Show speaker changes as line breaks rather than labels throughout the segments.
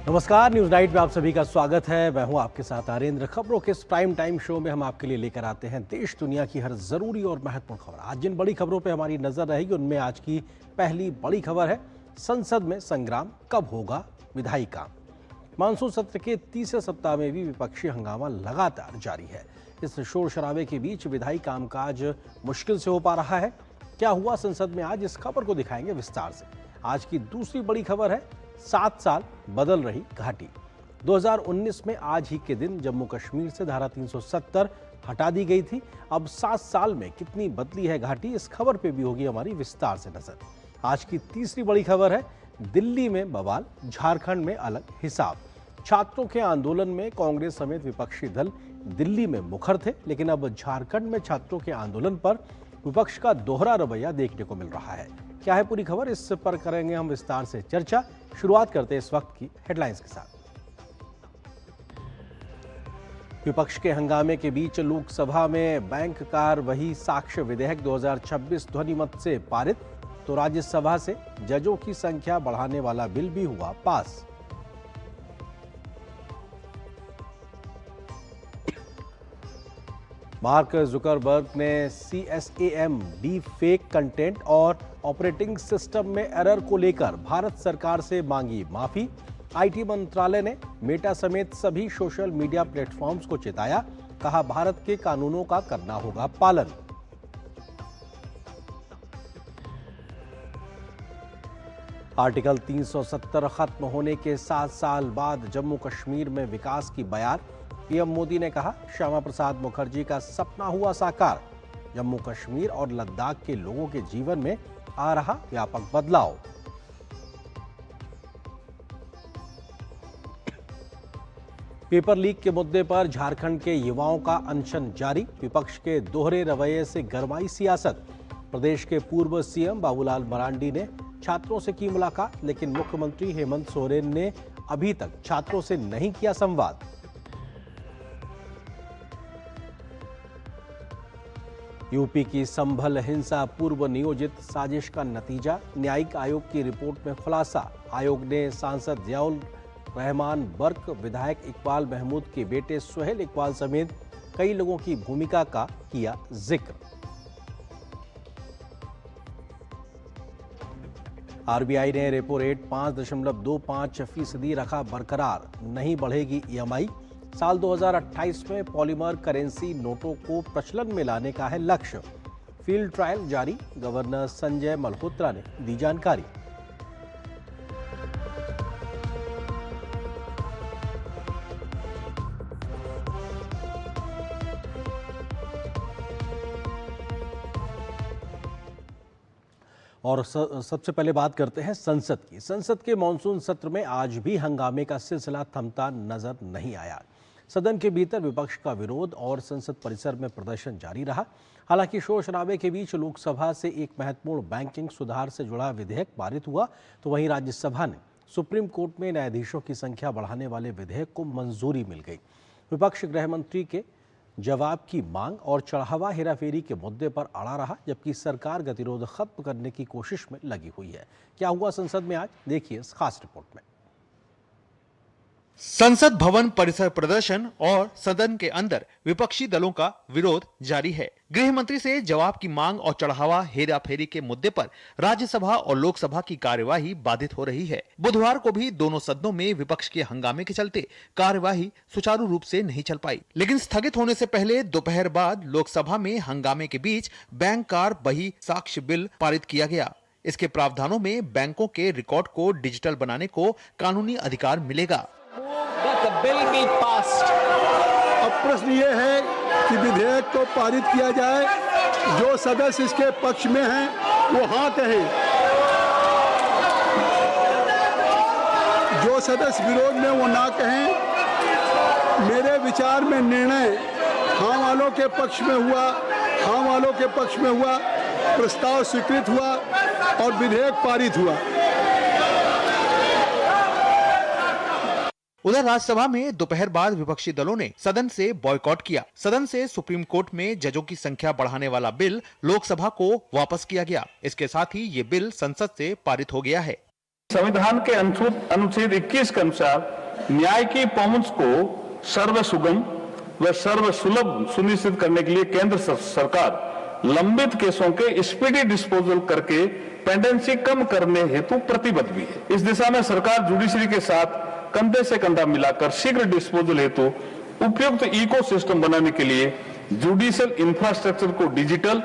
नमस्कार, news night में आप सभी का स्वागत है। मैं हूं आपके साथ आरेंद्र। खबरों के इस प्राइम टाइम शो में हम आपके लिए लेकर आते हैं देश दुनिया की हर जरूरी और महत्वपूर्ण खबर। आज जिन बड़ी खबरों पे हमारी नजर रहेगी उनमें आज की पहली बड़ी खबर है, संसद में संग्राम कब होगा विधायी काम। मानसून सत्र के तीसरे सप्ताह में भी विपक्षी हंगामा लगातार जारी है। इस शोर शराबे के बीच विधायी कामकाज मुश्किल से हो पा रहा है। क्या हुआ संसद में आज, इस खबर को दिखाएंगे विस्तार से। आज की दूसरी बड़ी खबर है, 7 साल बदल रही घाटी। 2019 में आज ही के दिन जम्मू कश्मीर से धारा 370 हटा दी गई थी। अब 7 साल में कितनी बदली है घाटी, इस खबर पे भी होगी हमारी विस्तार से नजर। आज की तीसरी बड़ी खबर है, दिल्ली में बवाल, झारखंड में अलग हिसाब। छात्रों के आंदोलन में कांग्रेस समेत विपक्षी दल दिल्ली में मुखर थे, लेकिन अब झारखंड में छात्रों के आंदोलन पर विपक्ष का दोहरा रवैया देखने को मिल रहा है। क्या है पूरी खबर, इस पर करेंगे हम विस्तार से चर्चा। शुरुआत करते हैं इस वक्त की हेडलाइंस के साथ। विपक्ष के हंगामे के बीच लोकसभा में बैंक कार्यवाही साक्ष्य विधेयक 2026 ध्वनिमत से पारित, तो राज्यसभा से जजों की संख्या बढ़ाने वाला बिल भी हुआ पास। मार्क जुकरबर्ग ने CSAM, डीप फेक कंटेंट और ऑपरेटिंग सिस्टम में एरर को लेकर भारत सरकार से मांगी माफी। IT मंत्रालय ने मेटा समेत सभी सोशल मीडिया प्लेटफॉर्म्स को चेताया, कहा भारत के कानूनों का करना होगा पालन। आर्टिकल 370 खत्म होने के 7 साल बाद जम्मू कश्मीर में विकास की बयार। पीएम मोदी ने कहा, श्यामा प्रसाद मुखर्जी का सपना हुआ साकार। जम्मू कश्मीर और लद्दाख के लोगों के जीवन में आ रहा व्यापक बदलाव। पेपर लीक के मुद्दे पर झारखंड के युवाओं का अनशन जारी। विपक्ष के दोहरे रवैये से गरमाई सियासत। प्रदेश के पूर्व सीएम बाबूलाल मरांडी ने छात्रों से की मुलाकात, लेकिन मुख्यमंत्री हेमंत सोरेन ने अभी तक छात्रों से नहीं किया संवाद। यूपी की संभल हिंसा पूर्व नियोजित साजिश का नतीजा, न्यायिक आयोग की रिपोर्ट में खुलासा। आयोग ने सांसद जियाउल रहमान बर्क, विधायक इकबाल महमूद के बेटे सुहेल इकबाल समेत कई लोगों की भूमिका का किया जिक्र। RBI ने रेपो रेट 5.25% रखा बरकरार, नहीं बढ़ेगी EMI। साल 2028 में पॉलीमर करेंसी नोटों को प्रचलन में लाने का है लक्ष्य। फील्ड ट्रायल जारी, गवर्नर संजय मल्होत्रा ने दी जानकारी। और सबसे पहले बात करते हैं संसद की। संसद के मॉनसून सत्र में आज भी हंगामे का सिलसिला थमता नजर नहीं आया। सदन के भीतर विपक्ष का विरोध और संसद परिसर में प्रदर्शन जारी रहा। हालांकि शोर शराबे के बीच लोकसभा से एक महत्वपूर्ण बैंकिंग सुधार से जुड़ा विधेयक पारित हुआ, तो वहीं राज्यसभा ने सुप्रीम कोर्ट में न्यायाधीशों की संख्या बढ़ाने वाले विधेयक को मंजूरी मिल गई। विपक्ष गृह मंत्री के जवाब की मांग और चढ़ावा हेराफेरी के मुद्दे पर अड़ा रहा, जबकि सरकार गतिरोध खत्म करने की कोशिश में लगी हुई है। क्या हुआ संसद में आज, देखिए इस खास रिपोर्ट में।
संसद भवन परिसर प्रदर्शन और सदन के अंदर विपक्षी दलों का विरोध जारी है। गृह मंत्री से जवाब की मांग और चढ़ावा हेराफेरी के मुद्दे पर राज्यसभा और लोकसभा की कार्यवाही बाधित हो रही है। बुधवार को भी दोनों सदनों में विपक्ष के हंगामे के चलते कार्यवाही सुचारू रूप से नहीं चल पाई, लेकिन स्थगित होने से पहले दोपहर बाद लोकसभा में हंगामे के बीच बैंक कार बही साक्ष्य बिल पारित किया गया। इसके प्रावधानों में बैंकों के रिकॉर्ड को डिजिटल बनाने को कानूनी अधिकार मिलेगा।
अब प्रश्न ये है कि विधेयक को पारित किया जाए। जो सदस्य इसके पक्ष में हैं वो हाँ कहें, जो सदस्य विरोध में वो ना कहें। मेरे विचार में निर्णय हाँ वालों के पक्ष में हुआ, हाँ वालों के पक्ष में हुआ, प्रस्ताव स्वीकृत हुआ और विधेयक पारित हुआ।
उधर राज्यसभा में दोपहर बाद विपक्षी दलों ने सदन से बॉयकॉट किया। सदन से सुप्रीम कोर्ट में जजों की संख्या बढ़ाने वाला बिल लोकसभा को वापस किया गया। इसके साथ ही ये बिल संसद से पारित हो गया है।
संविधान के अनुच्छेद 21 के अनुसार न्याय की पहुंच को सर्वसुगम व सर्वसुलभ सुनिश्चित करने के लिए केंद्र सरकार लंबित केसों के स्पीडी डिस्पोजल करके पेंडेंसी कम करने हेतु प्रतिबद्ध भी है। इस दिशा में सरकार जुडिशरी के साथ कंधे से कंधा मिलाकर शीघ्र डिस्पोजल हेतु उपयुक्त इकोसिस्टम बनाने के लिए जुडिशियल इंफ्रास्ट्रक्चर को डिजिटल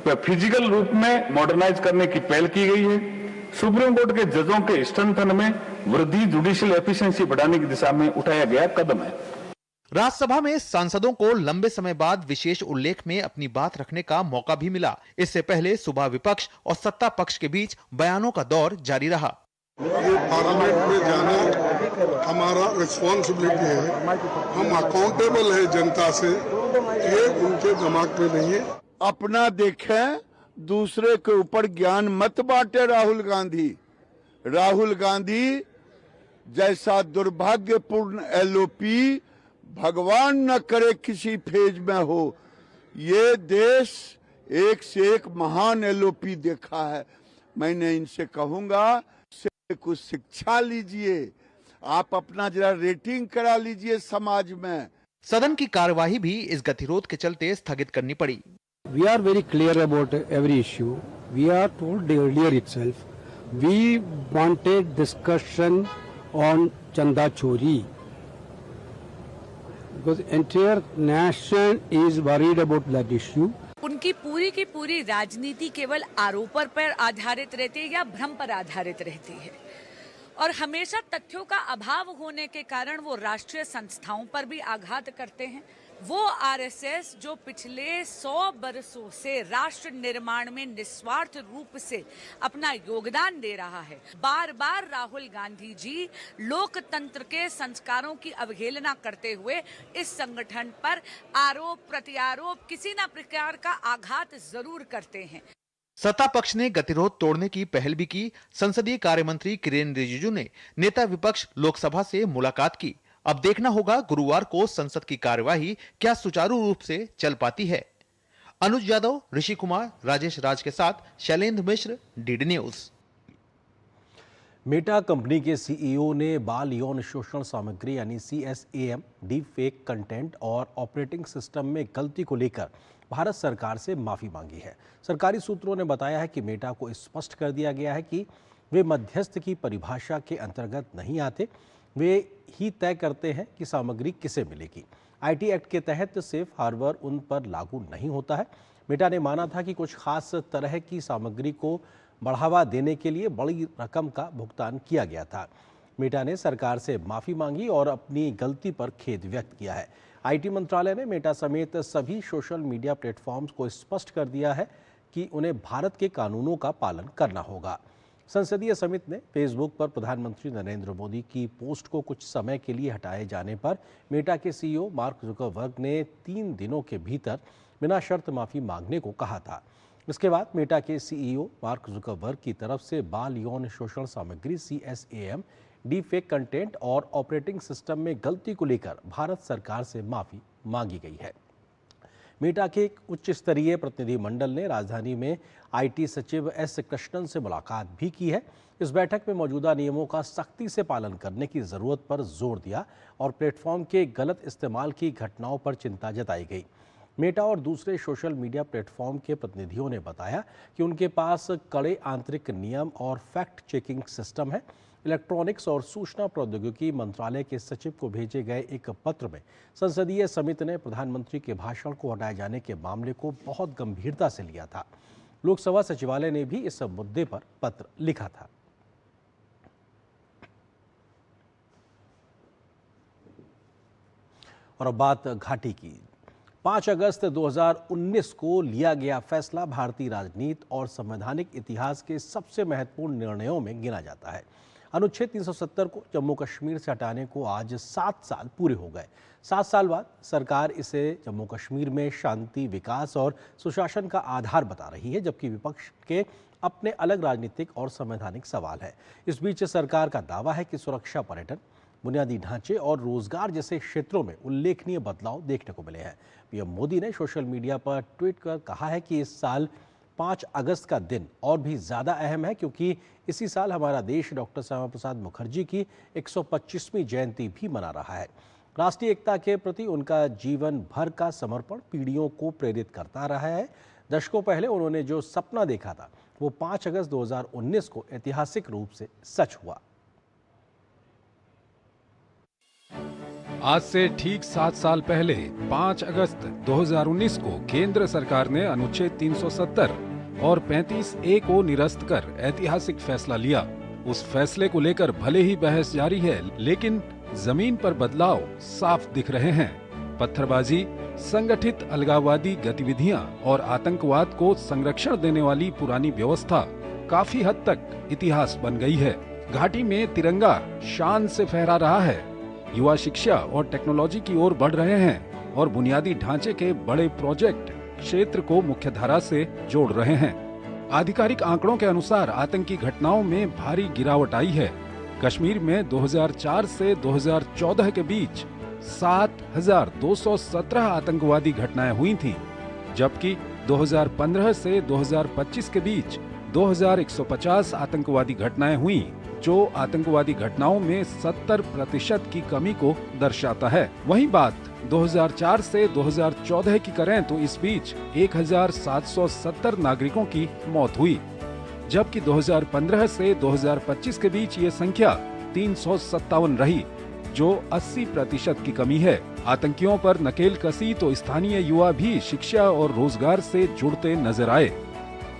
व फिजिकल रूप में मॉडर्नाइज करने की पहल की गई है। सुप्रीम कोर्ट के जजों के स्ट्रेंथन में वृद्धि जुडिशियल एफिशिएंसी बढ़ाने की दिशा में उठाया गया कदम है।
राज्यसभा में सांसदों को लंबे समय बाद विशेष उल्लेख में अपनी बात रखने का मौका भी मिला। इससे पहले सुबह विपक्ष और सत्ता पक्ष के बीच बयानों का दौर जारी रहा।
ये पार्लियामेंट में जाना हमारा रिस्पॉन्सिबिलिटी है, हम अकाउंटेबल है जनता से, ये उनके दिमाग में नहीं है।
अपना देखें, दूसरे के ऊपर ज्ञान मत बांटे। राहुल गांधी जैसा दुर्भाग्यपूर्ण एलओपी भगवान न करे किसी फेज में हो। ये देश एक से एक महान एलओपी देखा है। मैंने इनसे कहूंगा से कुछ शिक्षा लीजिए, आप अपना जरा रेटिंग करा लीजिए समाज में।
सदन की कार्यवाही भी इस गतिरोध के चलते स्थगित करनी पड़ी।
We are very clear about every issue. We are told earlier itself. We wanted discussion on Chanda Chori. Because entire nation is worried about that issue.
उनकी पूरी की पूरी राजनीति केवल आरोपों पर आधारित रहती है या भ्रम पर आधारित रहती है, और हमेशा तथ्यों का अभाव होने के कारण वो राष्ट्रीय संस्थाओं पर भी आघात करते हैं। वो आरएसएस जो पिछले 100 बरसों से राष्ट्र निर्माण में निस्वार्थ रूप से अपना योगदान दे रहा है, बार बार राहुल गांधी जी लोकतंत्र के संस्कारों की अवहेलना करते हुए इस संगठन पर आरोप प्रत्यारोप किसी न प्रकार का आघात जरूर करते हैं।
सत्ता पक्ष ने गतिरोध तोड़ने की पहल भी की। संसदीय कार्य मंत्री किरेन रिजिजू ने नेता विपक्ष लोकसभा से मुलाकात की। अब देखना होगा गुरुवार को संसद की कार्यवाही क्या सुचारू रूप से चल पाती है। अनुज यादव, ऋषि कुमार, राजेश राज के साथ शैलेंद्र मिश्र, डीडी न्यूज।
मेटा कंपनी के सीईओ ने बाल यौन शोषण सामग्री यानी CSAM, डीप फेक कंटेंट और ऑपरेटिंग सिस्टम में गलती को लेकर भारत सरकार से माफी मांगी है। सरकारी सूत्रों ने बताया है कि मेटा को स्पष्ट कर दिया गया है कि वे मध्यस्थ की परिभाषा के अंतर्गत नहीं आते, वे ही तय करते हैं कि सामग्री किसे मिलेगी। IT एक्ट के तहत सेफ हार्बर उन पर लागू नहीं होता है। मेटा ने माना था कि कुछ खास तरह की सामग्री को बढ़ावा देने के लिए बड़ी रकम का भुगतान किया गया था। मेटा ने सरकार से माफी मांगी और अपनी गलती पर खेद व्यक्त किया है। IT मंत्रालय ने मेटा समेत सभी सोशल मीडिया प्लेटफॉर्म्स को स्पष्ट कर दिया है कि उन्हें भारत के कानूनों का पालन करना होगा। संसदीय समिति ने फेसबुक पर प्रधानमंत्री नरेंद्र मोदी की पोस्ट को कुछ समय के लिए हटाए जाने पर मेटा के CEO मार्क जुकरबर्ग ने 3 दिनों के भीतर बिना शर्त माफी मांगने को कहा था। इसके बाद मेटा के CEO मार्क जुकरबर्ग की तरफ से बाल यौन शोषण सामग्री CSAM, डीप फेक कंटेंट और ऑपरेटिंग सिस्टम में गलती को लेकर भारत सरकार से माफी मांगी गई है। मेटा के एक उच्च स्तरीय प्रतिनिधिमंडल ने राजधानी में IT सचिव S कृष्णन से मुलाकात भी की है। इस बैठक में मौजूदा नियमों का सख्ती से पालन करने की जरूरत पर जोर दिया और प्लेटफॉर्म के गलत इस्तेमाल की घटनाओं पर चिंता जताई गई। मेटा और दूसरे सोशल मीडिया प्लेटफॉर्म के प्रतिनिधियों ने बताया कि उनके पास कड़े आंतरिक नियम और फैक्ट चेकिंग सिस्टम है। इलेक्ट्रॉनिक्स और सूचना प्रौद्योगिकी मंत्रालय के सचिव को भेजे गए एक पत्र में संसदीय समिति ने प्रधानमंत्री के भाषण को हटाए जाने के मामले को बहुत गंभीरता से लिया था। लोकसभा सचिवालय ने भी इस मुद्दे पर पत्र लिखा था। और अब बात घाटी की। 5 अगस्त 2019 को लिया गया फैसला भारतीय राजनीति और संवैधानिक इतिहास के सबसे महत्वपूर्ण निर्णयों में गिना जाता है। अनुच्छेद 370 को जम्मू कश्मीर से हटाने को आज 7 साल पूरे हो गए। 7 साल बाद सरकार इसे जम्मू कश्मीर में शांति, विकास और सुशासन का आधार बता रही है, जबकि विपक्ष के अपने अलग राजनीतिक और संवैधानिक सवाल हैं। इस बीच सरकार का दावा है कि सुरक्षा, पर्यटन, बुनियादी ढांचे और रोजगार जैसे क्षेत्रों में उल्लेखनीय बदलाव देखने को मिले हैं। पीएम मोदी ने सोशल मीडिया पर ट्वीट कर कहा है कि इस साल 5 अगस्त का दिन और भी ज़्यादा अहम है क्योंकि इसी साल हमारा देश डॉक्टर श्यामा प्रसाद मुखर्जी की 125वीं जयंती भी मना रहा है। राष्ट्रीय एकता के प्रति उनका जीवन भर का समर्पण पीढ़ियों को प्रेरित करता रहा है। दशकों पहले उन्होंने जो सपना देखा था वो 5 अगस्त 2019 को ऐतिहासिक रूप से सच हुआ।
आज से ठीक 7 साल पहले 5 अगस्त 2019 को केंद्र सरकार ने अनुच्छेद 370 और 35A को निरस्त कर ऐतिहासिक फैसला लिया। उस फैसले को लेकर भले ही बहस जारी है, लेकिन जमीन पर बदलाव साफ दिख रहे हैं। पत्थरबाजी, संगठित अलगाववादी गतिविधियां और आतंकवाद को संरक्षण देने वाली पुरानी व्यवस्था काफी हद तक इतिहास बन गई है। घाटी में तिरंगा शान से फहरा रहा है। युवा शिक्षा और टेक्नोलॉजी की ओर बढ़ रहे हैं और बुनियादी ढांचे के बड़े प्रोजेक्ट क्षेत्र को मुख्यधारा से जोड़ रहे हैं। आधिकारिक आंकड़ों के अनुसार आतंकी घटनाओं में भारी गिरावट आई है। कश्मीर में 2004 से 2014 के बीच 7,217 आतंकवादी घटनाएं हुई थीं, जबकि 2015 से 2025 के बीच 2,150 आतंकवादी घटनाएं हुई, जो आतंकवादी घटनाओं में 70% की कमी को दर्शाता है। वहीं बात 2004 से 2014 की करें तो इस बीच 1,770 नागरिकों की मौत हुई, जबकि 2015 से 2025 के बीच ये संख्या 357 रही, जो 80% की कमी है। आतंकियों पर नकेल कसी तो स्थानीय युवा भी शिक्षा और रोजगार से जुड़ते नजर आए।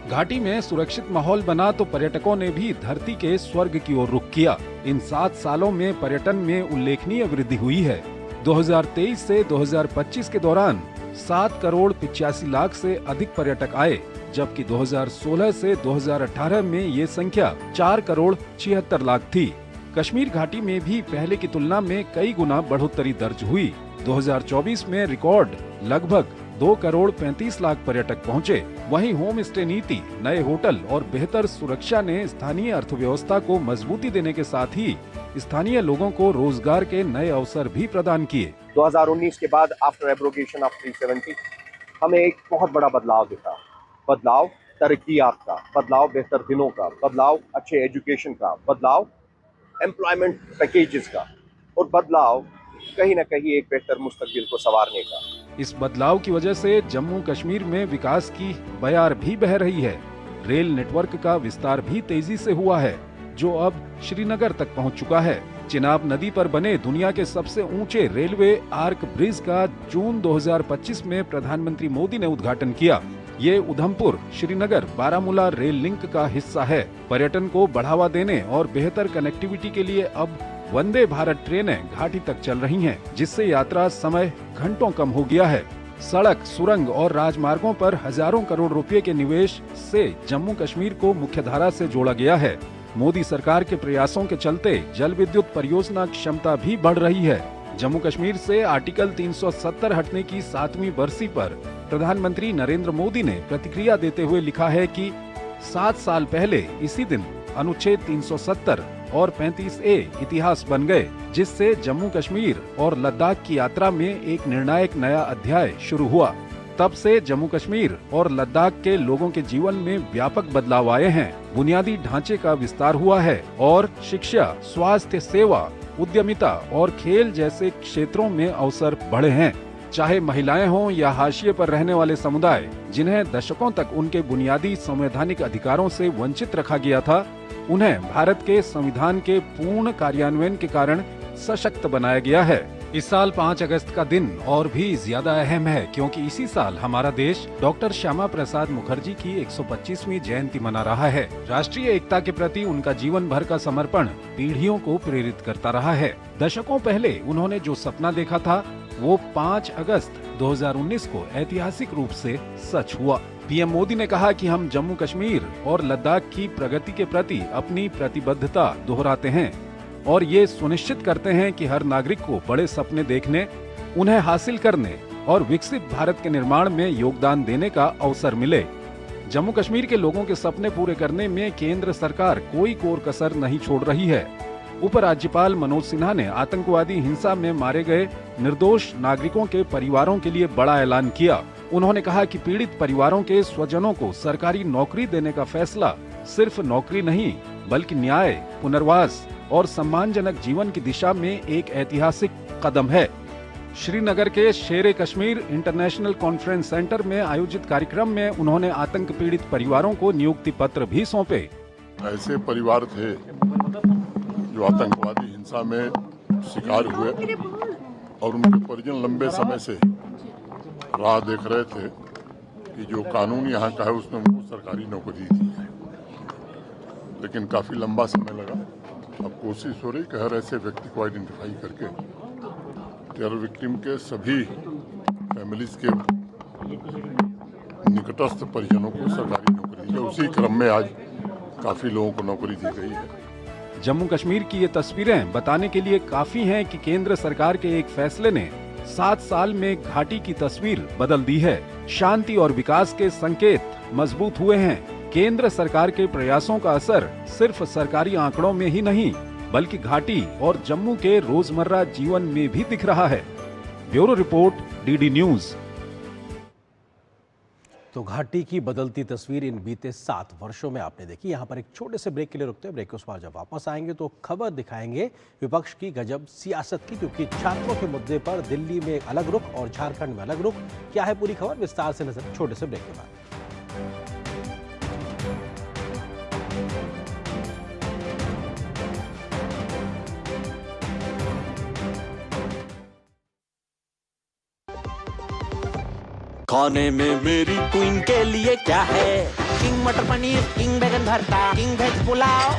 घाटी में सुरक्षित माहौल बना तो पर्यटकों ने भी धरती के स्वर्ग की ओर रुख किया। इन 7 सालों में पर्यटन में उल्लेखनीय वृद्धि हुई है। 2023 से 2025 के दौरान 7 करोड़ 85 लाख से अधिक पर्यटक आए, जबकि 2016 से 2018 में ये संख्या 4 करोड़ 76 लाख थी। कश्मीर घाटी में भी पहले की तुलना में कई गुना बढ़ोतरी दर्ज हुई। 2024 में रिकॉर्ड लगभग 2 करोड़ 35 लाख पर्यटक पहुंचे। वहीं होम स्टे नीति, नए होटल और बेहतर सुरक्षा ने स्थानीय अर्थव्यवस्था को मजबूती देने के साथ ही स्थानीय लोगों को रोजगार के नए अवसर भी प्रदान किए।
2019 के बाद आफ्टर एब्रोगेशन ऑफ 370 हमें एक बहुत बड़ा बदलाव दिखा। बदलाव तरक्कियात का, बदलाव बेहतर दिनों का, बदलाव अच्छे एजुकेशन का, बदलाव एम्प्लॉयमेंट पैकेजेस का और बदलाव कहीं न कहीं एक बेहतर मुस्तकबिल को संवारने का।
इस बदलाव की वजह से जम्मू कश्मीर में विकास की बयार भी बह रही है। रेल नेटवर्क का विस्तार भी तेजी से हुआ है, जो अब श्रीनगर तक पहुंच चुका है। चिनाब नदी पर बने दुनिया के सबसे ऊंचे रेलवे आर्क ब्रिज का जून 2025 में प्रधानमंत्री मोदी ने उद्घाटन किया। ये उधमपुर श्रीनगर बारामूला रेल लिंक का हिस्सा है। पर्यटन को बढ़ावा देने और बेहतर कनेक्टिविटी के लिए अब वंदे भारत ट्रेनें घाटी तक चल रही हैं, जिससे यात्रा समय घंटों कम हो गया है। सड़क, सुरंग और राजमार्गों पर हजारों करोड़ रुपए के निवेश से जम्मू कश्मीर को मुख्यधारा से जोड़ा गया है। मोदी सरकार के प्रयासों के चलते जल विद्युत परियोजना क्षमता भी बढ़ रही है। जम्मू कश्मीर से आर्टिकल 370 हटने की 7वीं बरसी पर प्रधानमंत्री नरेंद्र मोदी ने प्रतिक्रिया देते हुए लिखा है कि 7 साल पहले इसी दिन अनुच्छेद 370 और 35A इतिहास बन गए, जिससे जम्मू कश्मीर और लद्दाख की यात्रा में एक निर्णायक नया अध्याय शुरू हुआ। तब से जम्मू कश्मीर और लद्दाख के लोगों के जीवन में व्यापक बदलाव आए हैं। बुनियादी ढांचे का विस्तार हुआ है और शिक्षा, स्वास्थ्य सेवा, उद्यमिता और खेल जैसे क्षेत्रों में अवसर बढ़े हैं। चाहे महिलाएं हों या हाशिए पर रहने वाले समुदाय, जिन्हें दशकों तक उनके बुनियादी संवैधानिक अधिकारों से वंचित रखा गया था, उन्हें भारत के संविधान के पूर्ण कार्यान्वयन के कारण सशक्त बनाया गया है। इस साल 5 अगस्त का दिन और भी ज्यादा अहम है क्योंकि इसी साल हमारा देश डॉक्टर श्यामा प्रसाद मुखर्जी की 125वीं जयंती मना रहा है। राष्ट्रीय एकता के प्रति उनका जीवन भर का समर्पण पीढ़ियों को प्रेरित करता रहा है। दशकों पहले उन्होंने जो सपना देखा था वो 5 अगस्त 2019 को ऐतिहासिक रूप से सच हुआ। पीएम मोदी ने कहा कि हम जम्मू कश्मीर और लद्दाख की प्रगति के प्रति अपनी प्रतिबद्धता दोहराते हैं और ये सुनिश्चित करते हैं कि हर नागरिक को बड़े सपने देखने, उन्हें हासिल करने और विकसित भारत के निर्माण में योगदान देने का अवसर मिले। जम्मू कश्मीर के लोगों के सपने पूरे करने में केंद्र सरकार कोई कोर कसर नहीं छोड़ रही है। उपराज्यपाल मनोज सिन्हा ने आतंकवादी हिंसा में मारे गए निर्दोष नागरिकों के परिवारों के लिए बड़ा ऐलान किया। उन्होंने कहा कि पीड़ित परिवारों के स्वजनों को सरकारी नौकरी देने का फैसला सिर्फ नौकरी नहीं बल्कि न्याय, पुनर्वास और सम्मानजनक जीवन की दिशा में एक ऐतिहासिक कदम है। श्रीनगर के शेरे कश्मीर इंटरनेशनल कॉन्फ्रेंस सेंटर में आयोजित कार्यक्रम में उन्होंने आतंक पीड़ित परिवारों को नियुक्ति पत्र भी सौंपे।
ऐसे परिवार थे जो आतंकवादी हिंसा में शिकार हुए और उनके परिजन लंबे समय से राह देख रहे थे कि जो कानून यहाँ का है उसने उनको सरकारी नौकरी दी है, लेकिन काफी लंबा समय लगा। अब कोशिश हो रही कि हर ऐसे व्यक्ति को आइडेंटिफाई करके टेरर विक्टिम के सभी फैमिलीज के निकटस्थ परिजनों को सरकारी नौकरी दी है। उसी क्रम में आज काफी लोगों को नौकरी दी गई है।
जम्मू कश्मीर की ये तस्वीरें बताने के लिए काफी हैं कि केंद्र सरकार के एक फैसले ने 7 साल में घाटी की तस्वीर बदल दी है। शांति और विकास के संकेत मजबूत हुए हैं। केंद्र सरकार के प्रयासों का असर सिर्फ सरकारी आंकड़ों में ही नहीं बल्कि घाटी और जम्मू के रोजमर्रा जीवन में भी दिख रहा है। Bureau report, DD news.
तो घाटी की बदलती तस्वीर इन बीते 7 वर्षों में आपने देखी। यहाँ पर एक छोटे से ब्रेक के लिए रुकते हैं। ब्रेक के उस बार जब वापस आएंगे तो खबर दिखाएंगे विपक्ष की गजब सियासत की, क्योंकि छात्रों के मुद्दे पर दिल्ली में एक अलग रुख और झारखंड में अलग रुख। क्या है पूरी खबर, विस्तार से नजर छोटे से ब्रेक के बाद।
खाने में मेरी क्वीन के लिए क्या है? किंग मटर पनीर, किंग बैगन भरता, king veg pulao,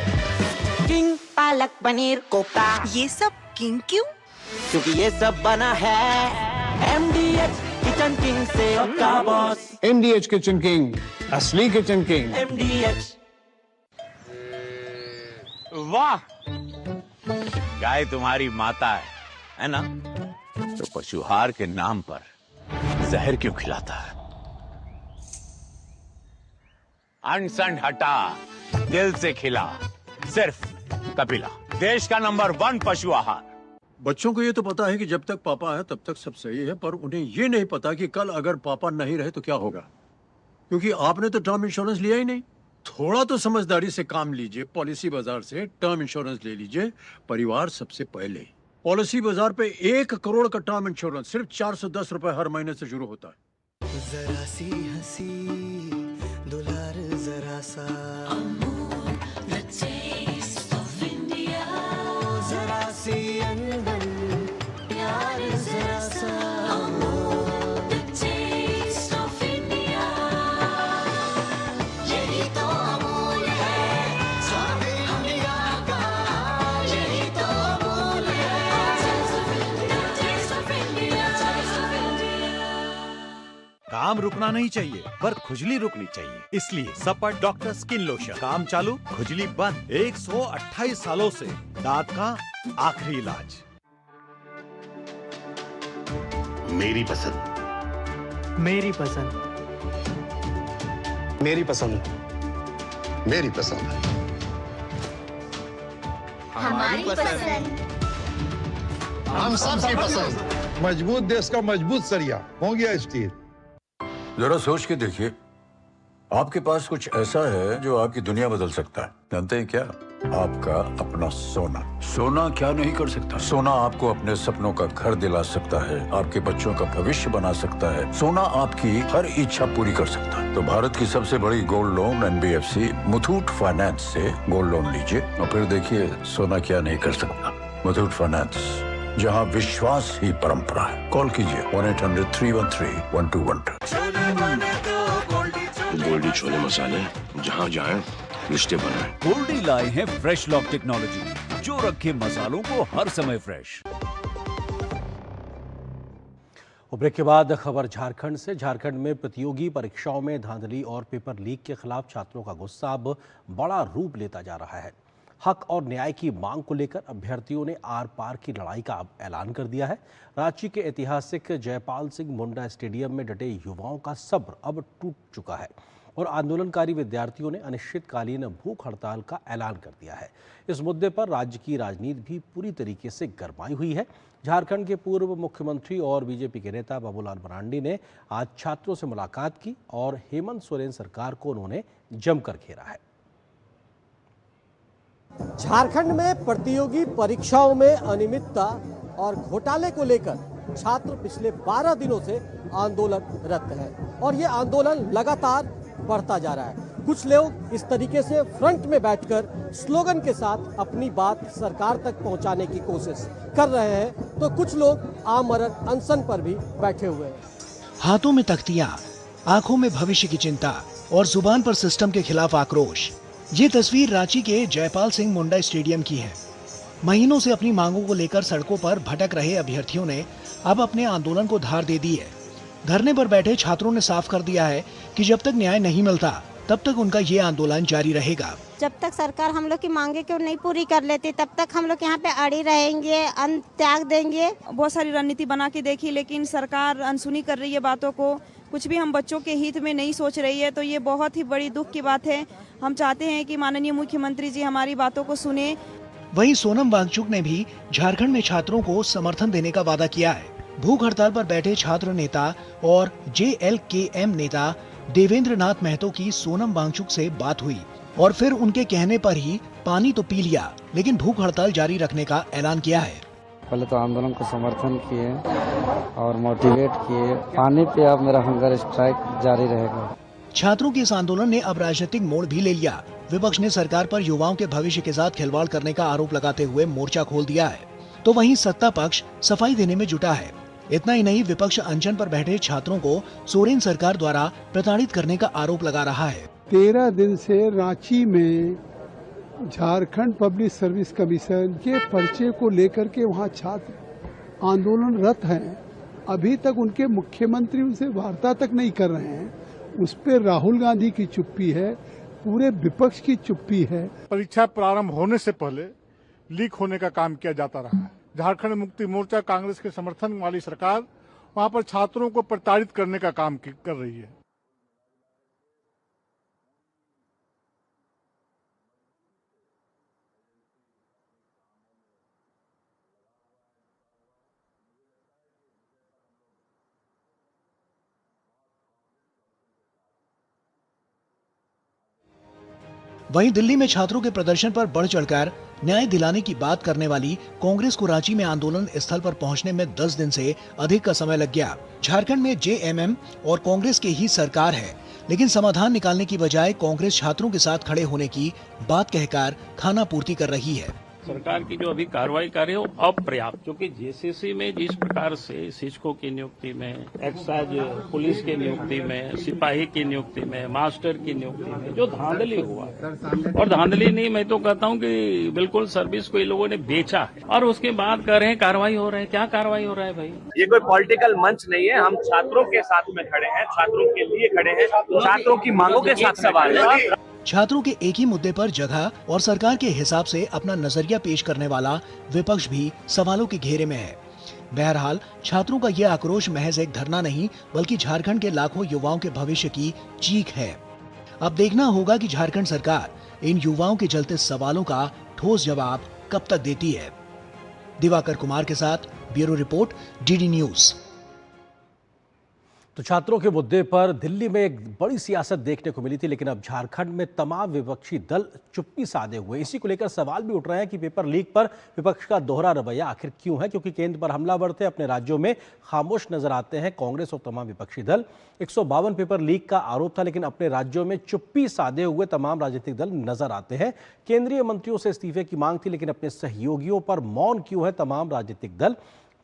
king palak paneer kofta.
ये सब किंग क्यों?
क्योंकि ये सब बना है MDH किचन किंग से का बॉस।
MDH किचन किंग, असली किचन किंग।
MDH।
वाह, गाय तुम्हारी माता है ना? तो पशुहार के नाम पर जहर क्यों खिलाता है? अनसन हटा, दिल से खिला, सिर्फ कपिला, देश का नंबर 1 पशु आहार।
बच्चों को ये तो पता है कि जब तक पापा है तब तक सब सही है, पर उन्हें ये नहीं पता कि कल अगर पापा नहीं रहे तो क्या होगा, क्योंकि आपने तो टर्म इंश्योरेंस लिया ही नहीं। थोड़ा तो समझदारी से काम लीजिए। पॉलिसी बाजार से टर्म इंश्योरेंस ले लीजिए, परिवार सबसे पहले। पॉलिसी बाजार पे 1 करोड़ का टर्म इंश्योरेंस सिर्फ 410 रुपए हर महीने से शुरू होता है।
जरा सी हंसी दुलार जरा सा, जरा सी अंदर प्यार जरा सा, यही तो अमूल है स्वाद इंडिया का, यही तो अमूल
काम रुकना नहीं चाहिए पर खुजली रुकनी चाहिए, इसलिए सपट डॉक्टर स्किन लोशन। काम चालू, खुजली बंद। 128 सालों से दांत का आखिरी इलाज।
मेरी पसंद,
मेरी पसंद,
मेरी पसंद, मेरी पसंद,
हमारी पसंद,
हम सबकी पसंद।
मजबूत देश का मजबूत सरिया हो गया स्टील।
जरा सोच के देखिए, आपके पास कुछ ऐसा है जो आपकी दुनिया बदल सकता है। जानते हैं क्या? आपका अपना सोना। सोना क्या नहीं कर सकता? सोना आपको अपने सपनों का घर दिला सकता है, आपके बच्चों का भविष्य बना सकता है। सोना आपकी हर इच्छा पूरी कर सकता है। तो भारत की सबसे बड़ी gold loan NBFC Muthoot finance से गोल्ड लोन लीजिए और फिर देखिए सोना क्या नहीं कर सकता। मुथूट फाइनेंस, जहां विश्वास ही परंपरा है। कॉल कीजिए 1-800-313-1212।
गोल्डी छोले मसाले, जहाँ जाए रिश्ते बनाए।
गोल्डी लाए हैं फ्रेश लॉक टेक्नोलॉजी, जो रखे मसालों को हर समय फ्रेश।
और ब्रेक के बाद खबर झारखंड से। झारखंड में प्रतियोगी परीक्षाओं में धांधली और पेपर लीक के खिलाफ छात्रों का गुस्सा अब बड़ा रूप लेता जा रहा है। हक और न्याय की मांग को लेकर अभ्यर्थियों ने आर पार की लड़ाई का ऐलान कर दिया है। रांची के ऐतिहासिक जयपाल सिंह मुंडा स्टेडियम में डटे युवाओं का सब्र अब टूट चुका है। और आंदोलनकारी विद्यार्थियों ने अनिश्चितकालीन भूख हड़ताल का ऐलान कर दिया है। इस मुद्दे पर राज्य की राजनीति भी पूरी तरीके से गरमाई हुई है। झारखंड के पूर्व मुख्यमंत्री और बीजेपी के नेता बाबूलाल मरांडी ने आज छात्रों से मुलाकात की और हेमंत सोरेन सरकार को उन्होंने जमकर घेरा है।
झारखंड में प्रतियोगी परीक्षाओं में अनियमितता और घोटाले को लेकर छात्र पिछले 12 दिनों से आंदोलनरत है और ये आंदोलन लगातार बढ़ता जा रहा है। कुछ लोग इस तरीके से फ्रंट में बैठकर स्लोगन के साथ अपनी बात सरकार तक पहुंचाने की कोशिश कर रहे हैं, तो कुछ लोग आमरण अनशन पर भी बैठे हुए हैं।
हाथों में तख्तियां, आंखों में भविष्य की चिंता और जुबान पर सिस्टम के खिलाफ आक्रोश। ये तस्वीर रांची के जयपाल सिंह मुंडा स्टेडियम की है। महीनों से अपनी मांगों को लेकर सड़कों पर भटक रहे अभ्यर्थियों ने अब अपने आंदोलन को धार दे दी है। धरने पर बैठे छात्रों ने साफ कर दिया है कि जब तक न्याय नहीं मिलता तब तक उनका ये आंदोलन जारी रहेगा।
जब तक सरकार हम लोग की मांगे क्यों नहीं पूरी कर लेती तब तक हम लोग यहाँ पे अड़ी रहेंगे, अन्न त्याग देंगे।
बहुत सारी रणनीति बना के देखी लेकिन सरकार अनसुनी कर रही है बातों को, कुछ भी हम बच्चों के हित में नहीं सोच रही है, तो ये बहुत ही बड़ी दुख की बात है। हम चाहते हैं कि माननीय मुख्यमंत्री जी हमारी बातों को सुने।
वहीं सोनम वांगचुक ने भी झारखंड में छात्रों को समर्थन देने का वादा किया है। भूख हड़ताल पर बैठे छात्र नेता और JLKM नेता देवेंद्र नाथ महतो की सोनम वांगचुक से बात हुई और फिर उनके कहने पर ही पानी तो पी लिया लेकिन भूख हड़ताल जारी रखने का ऐलान किया है।
पहले तो आंदोलन को समर्थन किए और मोटिवेट किए, पानी पे अब मेरा हंगर स्ट्राइक जारी रहेगा।
छात्रों के इस आंदोलन ने अब राजनीतिक मोड़ भी ले लिया। विपक्ष ने सरकार पर युवाओं के भविष्य के साथ खिलवाड़ करने का आरोप लगाते हुए मोर्चा खोल दिया है, तो वहीं सत्ता पक्ष सफाई देने में जुटा है। इतना ही नहीं, विपक्ष अनशन पर बैठे छात्रों को सोरेन सरकार द्वारा प्रताड़ित करने का आरोप लगा रहा है।
13 दिन से रांची में झारखंड पब्लिक सर्विस कमीशन के पर्चे को लेकर के वहाँ छात्र आंदोलनरत हैं। अभी तक उनके मुख्यमंत्री उनसे वार्ता तक नहीं कर रहे हैं। उस पर राहुल गांधी की चुप्पी है, पूरे विपक्ष की चुप्पी है।
परीक्षा प्रारंभ होने से पहले लीक होने का काम किया जाता रहा है। झारखंड मुक्ति मोर्चा कांग्रेस के समर्थन वाली सरकार वहां पर छात्रों को प्रताड़ित करने का काम कर रही है।
वहीं दिल्ली में छात्रों के प्रदर्शन पर बढ़ चढ़कर न्याय दिलाने की बात करने वाली कांग्रेस को रांची में आंदोलन स्थल पर पहुंचने में 10 दिन से अधिक का समय लग गया। झारखंड में JMM और कांग्रेस की ही सरकार है, लेकिन समाधान निकालने की बजाय कांग्रेस छात्रों के साथ खड़े होने की बात कहकर खाना पूर्ति कर रही है।
सरकार की जो अभी कार्रवाई कर रही है वो अपर्याप्त, क्योंकि JCC में जिस प्रकार से शिक्षकों की नियुक्ति में, एक्साइज पुलिस की नियुक्ति में, सिपाही की नियुक्ति में, मास्टर की नियुक्ति में जो धांधली हुआ है, और धांधली नहीं, मैं तो कहता हूँ कि बिल्कुल सर्विस को इन लोगों ने बेचा है और उसके बाद कह रहे हैं कार्रवाई हो रहा है। क्या कार्रवाई हो रहा है भाई?
ये कोई पॉलिटिकल मंच नहीं है। हम छात्रों के साथ में खड़े हैं, छात्रों के लिए खड़े हैं, छात्रों की मांगों के साथ सवाल है।
छात्रों के एक ही मुद्दे पर जगह और सरकार के हिसाब से अपना नजरिया पेश करने वाला विपक्ष भी सवालों के घेरे में है। बहरहाल छात्रों का यह आक्रोश महज एक धरना नहीं बल्कि झारखंड के लाखों युवाओं के भविष्य की चीख है। अब देखना होगा कि झारखंड सरकार इन युवाओं के चलते सवालों का ठोस जवाब कब तक देती है। दिवाकर कुमार के साथ ब्यूरो रिपोर्ट, DD न्यूज।
तो छात्रों के मुद्दे पर दिल्ली में एक बड़ी सियासत देखने को मिली थी, लेकिन अब झारखंड में तमाम विपक्षी दल चुप्पी साधे हुए। इसी को लेकर सवाल भी उठ रहे हैं कि पेपर लीक पर विपक्ष का दोहरा रवैया आखिर क्यों है, क्योंकि केंद्र पर हमलावर थे, अपने राज्यों में खामोश नजर आते हैं कांग्रेस और तमाम विपक्षी दल। 152 पेपर लीक का आरोप था, लेकिन अपने राज्यों में चुप्पी साधे हुए तमाम राजनीतिक दल नजर आते हैं। केंद्रीय मंत्रियों से इस्तीफे की मांग थी, लेकिन अपने सहयोगियों पर मौन क्यों है तमाम राजनीतिक दल।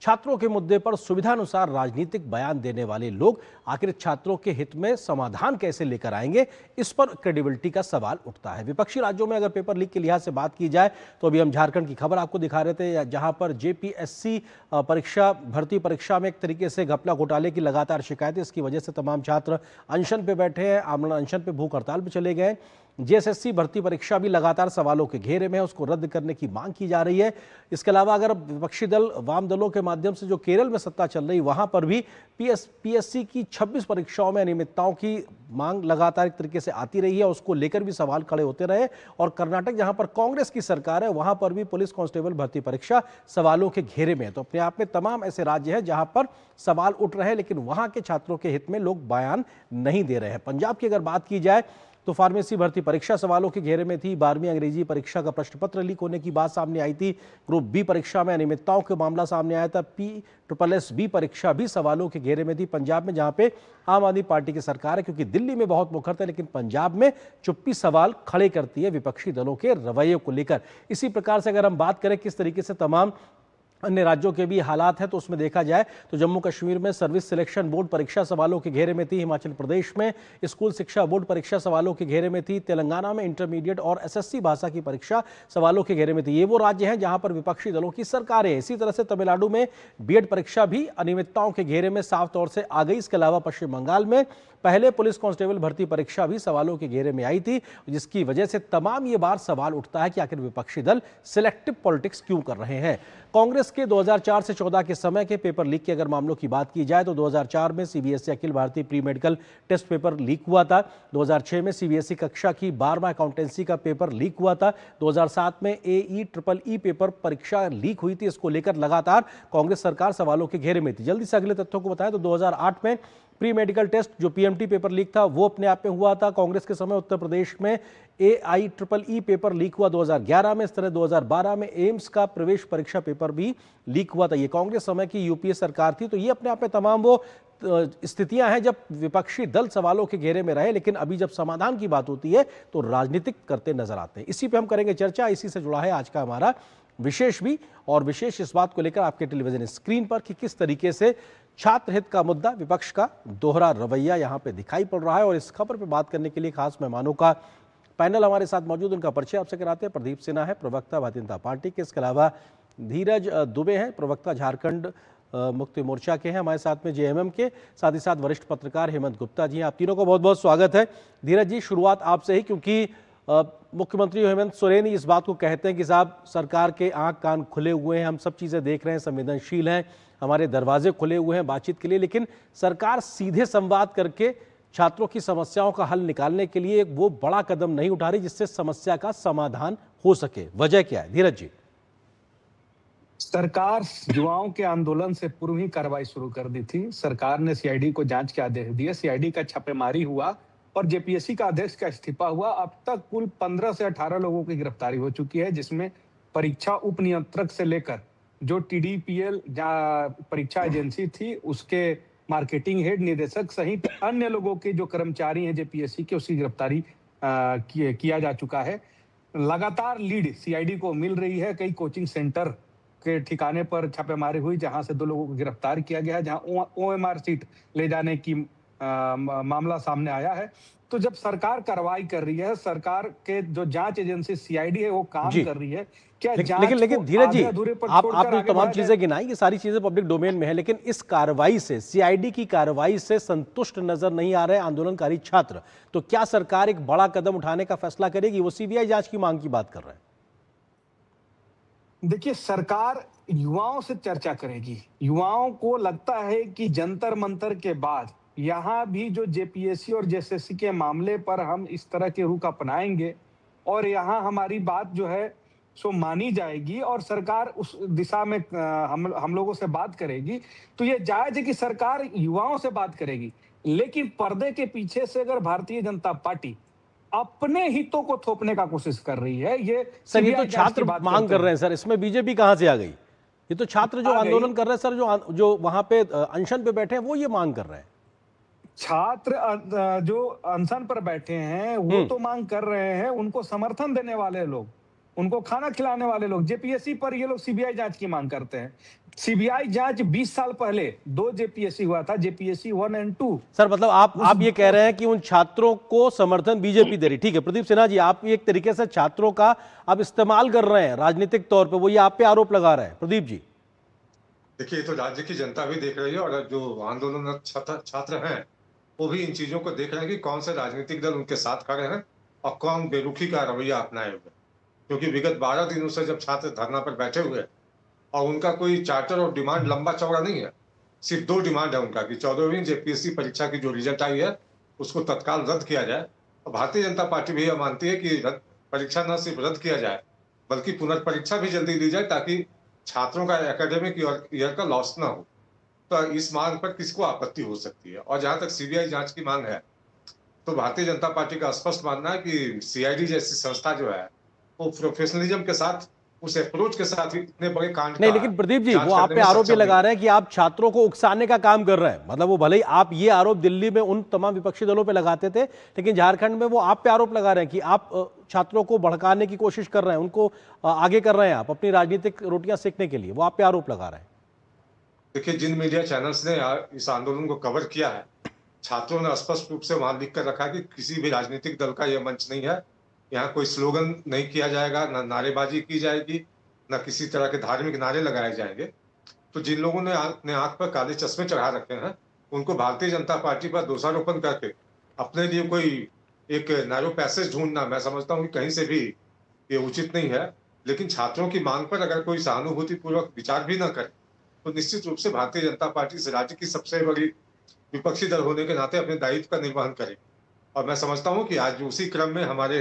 छात्रों के मुद्दे पर सुविधानुसार राजनीतिक बयान देने वाले लोग आखिर छात्रों के हित में समाधान कैसे लेकर आएंगे, इस पर क्रेडिबिलिटी का सवाल उठता है। विपक्षी राज्यों में अगर पेपर लीक के लिहाज से बात की जाए तो अभी हम झारखंड की खबर आपको दिखा रहे थे, जहां पर JPSC परीक्षा भर्ती परीक्षा में एक तरीके से घपला घोटाले की लगातार शिकायतें, इसकी वजह से तमाम छात्र अनशन पे बैठे हैं, आमरण अनशन पे, भूख हड़ताल पे चले गए। जेएसएससी भर्ती परीक्षा भी लगातार सवालों के घेरे में है, उसको रद्द करने की मांग की जा रही है। इसके अलावा अगर विपक्षी दल वाम दलों के माध्यम से जो केरल में सत्ता चल रही, वहां पर भी पीएससी की 26 परीक्षाओं में अनियमितताओं की मांग लगातार एक तरीके से आती रही है, उसको लेकर भी सवाल खड़े होते रहे। और कर्नाटक जहां पर कांग्रेस की सरकार है, वहां पर भी पुलिस कांस्टेबल भर्ती परीक्षा सवालों के घेरे में है। तो अपने आप में तमाम ऐसे राज्य हैं जहां पर सवाल उठ रहे हैं, लेकिन वहां के छात्रों के हित में लोग बयान नहीं दे रहे हैं। पंजाब की अगर बात की जाए तो फार्मेसी भर्ती परीक्षा सवालों के घेरे में थी। 12वीं अंग्रेजी परीक्षा का प्रश्न पत्र लीक होने की बात सामने आई थी। ग्रुप बी परीक्षा में अनियमितताओं का मामला सामने आया था। PSSB परीक्षा भी सवालों के घेरे में थी पंजाब में, जहां पे आम आदमी पार्टी की सरकार है। क्योंकि दिल्ली में बहुत मुखर है, लेकिन पंजाब में चुप्पी सवाल खड़े करती है विपक्षी दलों के रवैये को लेकर। इसी प्रकार से अगर हम बात करें किस तरीके से तमाम अन्य राज्यों के भी हालात हैं, तो उसमें देखा जाए तो जम्मू कश्मीर में सर्विस सिलेक्शन बोर्ड परीक्षा सवालों के घेरे में थी। हिमाचल प्रदेश में स्कूल शिक्षा बोर्ड परीक्षा सवालों के घेरे में थी। तेलंगाना में इंटरमीडिएट और SSC भाषा की परीक्षा सवालों के घेरे में थी। ये वो राज्य हैं जहां पर विपक्षी दलों की सरकारें। इसी तरह से तमिलनाडु में बीएड परीक्षा भी अनियमितताओं के घेरे में साफ तौर से आ गई। इसके अलावा पश्चिम बंगाल में पहले पुलिस कांस्टेबल भर्ती परीक्षा भी सवालों के घेरे में आई थी, जिसकी वजह से तमाम ये बार सवाल उठता है कि आखिर विपक्षी दल सिलेक्टिव पॉलिटिक्स क्यों कर रहे हैं। कांग्रेस के 2004 से 14 के समय के पेपर लीक के अगर मामलों की बात की जाए तो 2004 में CBSE अखिल भारतीय pre medical test paper leak हुआ था। 2006 में CBSE कक्षा की 12वां अकाउंटेंसी का पेपर लीक हुआ था। 2007 में AEEE पेपर परीक्षा लीक हुई थी। इसको लेकर लगातार कांग्रेस सरकार सवालों के घेरे में थी। जल्दी से अगले तथ्यों को बताएं तो 2008 में प्री मेडिकल टेस्ट जो PMT पेपर लीक था वो अपने आप में हुआ था कांग्रेस के समय। उत्तर प्रदेश में AIEEE पेपर लीक हुआ 2011 में। इस तरह 2012 में एम्स का प्रवेश परीक्षा पेपर भी लीक हुआ था। ये कांग्रेस समय की UPA सरकार थी। तो ये अपने आप में तमाम वो स्थितियां हैं जब विपक्षी दल सवालों के घेरे में रहे, लेकिन अभी जब समाधान की बात होती है तो राजनीतिक करते नजर आते हैं। इसी पे हम करेंगे चर्चा। इसी से जुड़ा है आज का हमारा विशेष भी, और विशेष इस बात को लेकर आपके टेलीविजन स्क्रीन पर कि किस तरीके से छात्र हित का मुद्दा, विपक्ष का दोहरा रवैया यहां पे दिखाई पड़ रहा है। और इस खबर पे बात करने के लिए खास मेहमानों का पैनल हमारे साथ मौजूद, उनका परिचय आपसे कराते हैं। प्रदीप सिन्हा है, प्रवक्ता भारतीय जनता पार्टी के। इसके अलावा धीरज दुबे हैं, प्रवक्ता झारखंड मुक्ति मोर्चा के हैं हमारे साथ में, JMM के। साथ ही साथ वरिष्ठ पत्रकार हेमंत गुप्ता जी हैं। आप तीनों को बहुत बहुत स्वागत है। धीरज जी, शुरुआत आपसे ही, क्योंकि मुख्यमंत्री हेमंत सोरेन इस बात को कहते हैं कि साहब सरकार के आंख कान खुले हुए हैं, हम सब चीज़ें देख रहे हैं, संवेदनशील हैं, हमारे दरवाजे खुले हुए हैं बातचीत के लिए, लेकिन सरकार सीधे संवाद करके छात्रों की समस्याओं का हल निकालने के लिए एक वो बड़ा कदम नहीं उठा रही जिससे समस्या का समाधान हो सके। वजह क्या है धीरज जी?
सरकार युवाओं के आंदोलन से पूर्व ही कार्रवाई शुरू कर दी थी। सरकार ने CID को जांच के आदेश दिए, CID का छापेमारी हुआ और JPSC का अध्यक्ष का इस्तीफा हुआ। अब तक कुल 15 से 18 लोगों की गिरफ्तारी हो चुकी है, जिसमें परीक्षा उप नियंत्रक से लेकर जो TDPL परीक्षा एजेंसी थी उसके मार्केटिंग हेड, निदेशक सहित अन्य लोगों के जो कर्मचारी हैं JPSC के, उसकी गिरफ्तारी किया जा चुका है। लगातार लीड CID को मिल रही है। कई कोचिंग सेंटर के ठिकाने पर छापेमारी हुई जहां से 2 लोगों को गिरफ्तार किया गया है, जहां OMR सीट ले जाने की मामला सामने आया है। तो जब सरकार कार्रवाई कर रही है, सरकार के जो जांच एजेंसी CID है वो काम कर रही है, क्या
लेकिन धीरज जी, आपने तमाम चीजें गिनाई, ये सारी चीजें पब्लिक डोमेन में है, लेकिन इस कार्रवाई से, CID की कार्रवाई से संतुष्ट नजर नहीं आ रहे आंदोलनकारी छात्र। तो क्या सरकार एक बड़ा कदम उठाने का फैसला करेगी? वो CBI जांच की मांग की बात कर रहे हैं।
देखिए, सरकार युवाओं से चर्चा करेगी। युवाओं को लगता है कि जंतर मंतर के बाद यहाँ भी जो JPSC और JSSC के मामले पर हम इस तरह के रुख अपनाएंगे और यहाँ हमारी बात जो है सो मानी जाएगी और सरकार उस दिशा में हम लोगों से बात करेगी, तो ये जायज है कि सरकार युवाओं से बात करेगी। लेकिन पर्दे के पीछे से अगर भारतीय जनता पार्टी अपने हितों को थोपने का कोशिश कर रही है, ये
सर, ये तो छात्र मांग कर रहे हैं सर, इसमें बीजेपी कहां से आ गई? ये तो छात्र जो आंदोलन कर रहे हैं सर, जो वहां पे अनशन पे बैठे हैं वो ये मांग कर रहे हैं।
छात्र जो अनशन पर बैठे हैं वो तो मांग कर रहे हैं, उनको समर्थन देने वाले लोग, उनको खाना खिलाने वाले लोग। JPSC पर ये लोग CBI जांच की मांग करते हैं। CBI जांच 20 साल पहले 2 JPSC हुआ था, JPSC 1 और 2।
सर मतलब आप ये कह रहे हैं कि उन छात्रों को समर्थन बीजेपी दे रही। ठीक है प्रदीप सिन्हा जी, आप एक तरीके से छात्रों का आप इस्तेमाल कर रहे हैं राजनीतिक तौर पे, वो ये आप पे आरोप लगा रहे हैं। प्रदीप जी
देखिए, तो राज्य की जनता भी देख रही है और जो आंदोलन छात्र हैं वो भी इन चीजों को देख रहे हैं कि कौन से राजनीतिक दल उनके साथ खड़े हैं और कौन बेरुखी का रवैया अपनाए हुए। क्योंकि विगत 12 दिनों से जब छात्र धरना पर बैठे हुए हैं और उनका कोई चार्टर और डिमांड लंबा चौड़ा नहीं है, सिर्फ 2 डिमांड है उनका कि 14वीं जेपीएससी परीक्षा की जो रिजल्ट आई है उसको तत्काल रद्द किया जाए। और भारतीय जनता पार्टी भी यह मानती है कि परीक्षा न सिर्फ रद्द किया जाए बल्कि पुनर्परीक्षा भी जल्दी ली जाए ताकि छात्रों का एकेडमिक ईयर का लॉस ना हो। तो इस मांग पर किसको आपत्ति हो सकती है। और जहां तक सीबीआई जांच की मांग है तो भारतीय जनता पार्टी का स्पष्ट मानना है कि सीआईडी जैसी संस्था जो है वो प्रोफेशनलिज्म के साथ, उस अप्रोच के साथ इतने बड़े कांड
नहीं, लेकिन प्रदीप जी वो आप पे आरोप ये लगा रहे हैं कि आप छात्रों को उकसाने का काम कर रहे हैं। मतलब वो भले ही आप ये आरोप दिल्ली में उन तमाम विपक्षी दलों पे लगाते थे, लेकिन झारखंड में वो आप पे आरोप लगा रहे हैं कि आप छात्रों को भड़काने की कोशिश कर रहे हैं, उनको आगे कर रहे हैं आप अपनी राजनीतिक रोटियां सेकने के लिए। वो आप पे आरोप लगा रहे हैं।
देखिए, जिन मीडिया चैनल्स ने इस आंदोलन को कवर किया है, छात्रों ने स्पष्ट रूप से वहां लिख कर रखा है कि किसी भी राजनीतिक दल का यह मंच नहीं है, यहाँ कोई स्लोगन नहीं किया जाएगा, ना नारेबाजी की जाएगी, ना किसी तरह के धार्मिक नारे लगाए जाएंगे। तो जिन लोगों ने अपने आंख पर काले चश्मे चढ़ा रखे हैं उनको भारतीय जनता पार्टी पर दोषारोपण करके अपने लिए कोई एक नैरो पैसेज ढूंढना, मैं समझता हूँ कि कहीं से भी ये उचित नहीं है। लेकिन छात्रों की मांग पर अगर कोई सहानुभूतिपूर्वक विचार भी न करे तो निश्चित रूप से भारतीय जनता पार्टी इस राज्य की सबसे बड़ी विपक्षी दल होने के नाते अपने दायित्व का निर्वहन करे। और मैं समझता हूँ कि आज उसी क्रम में हमारे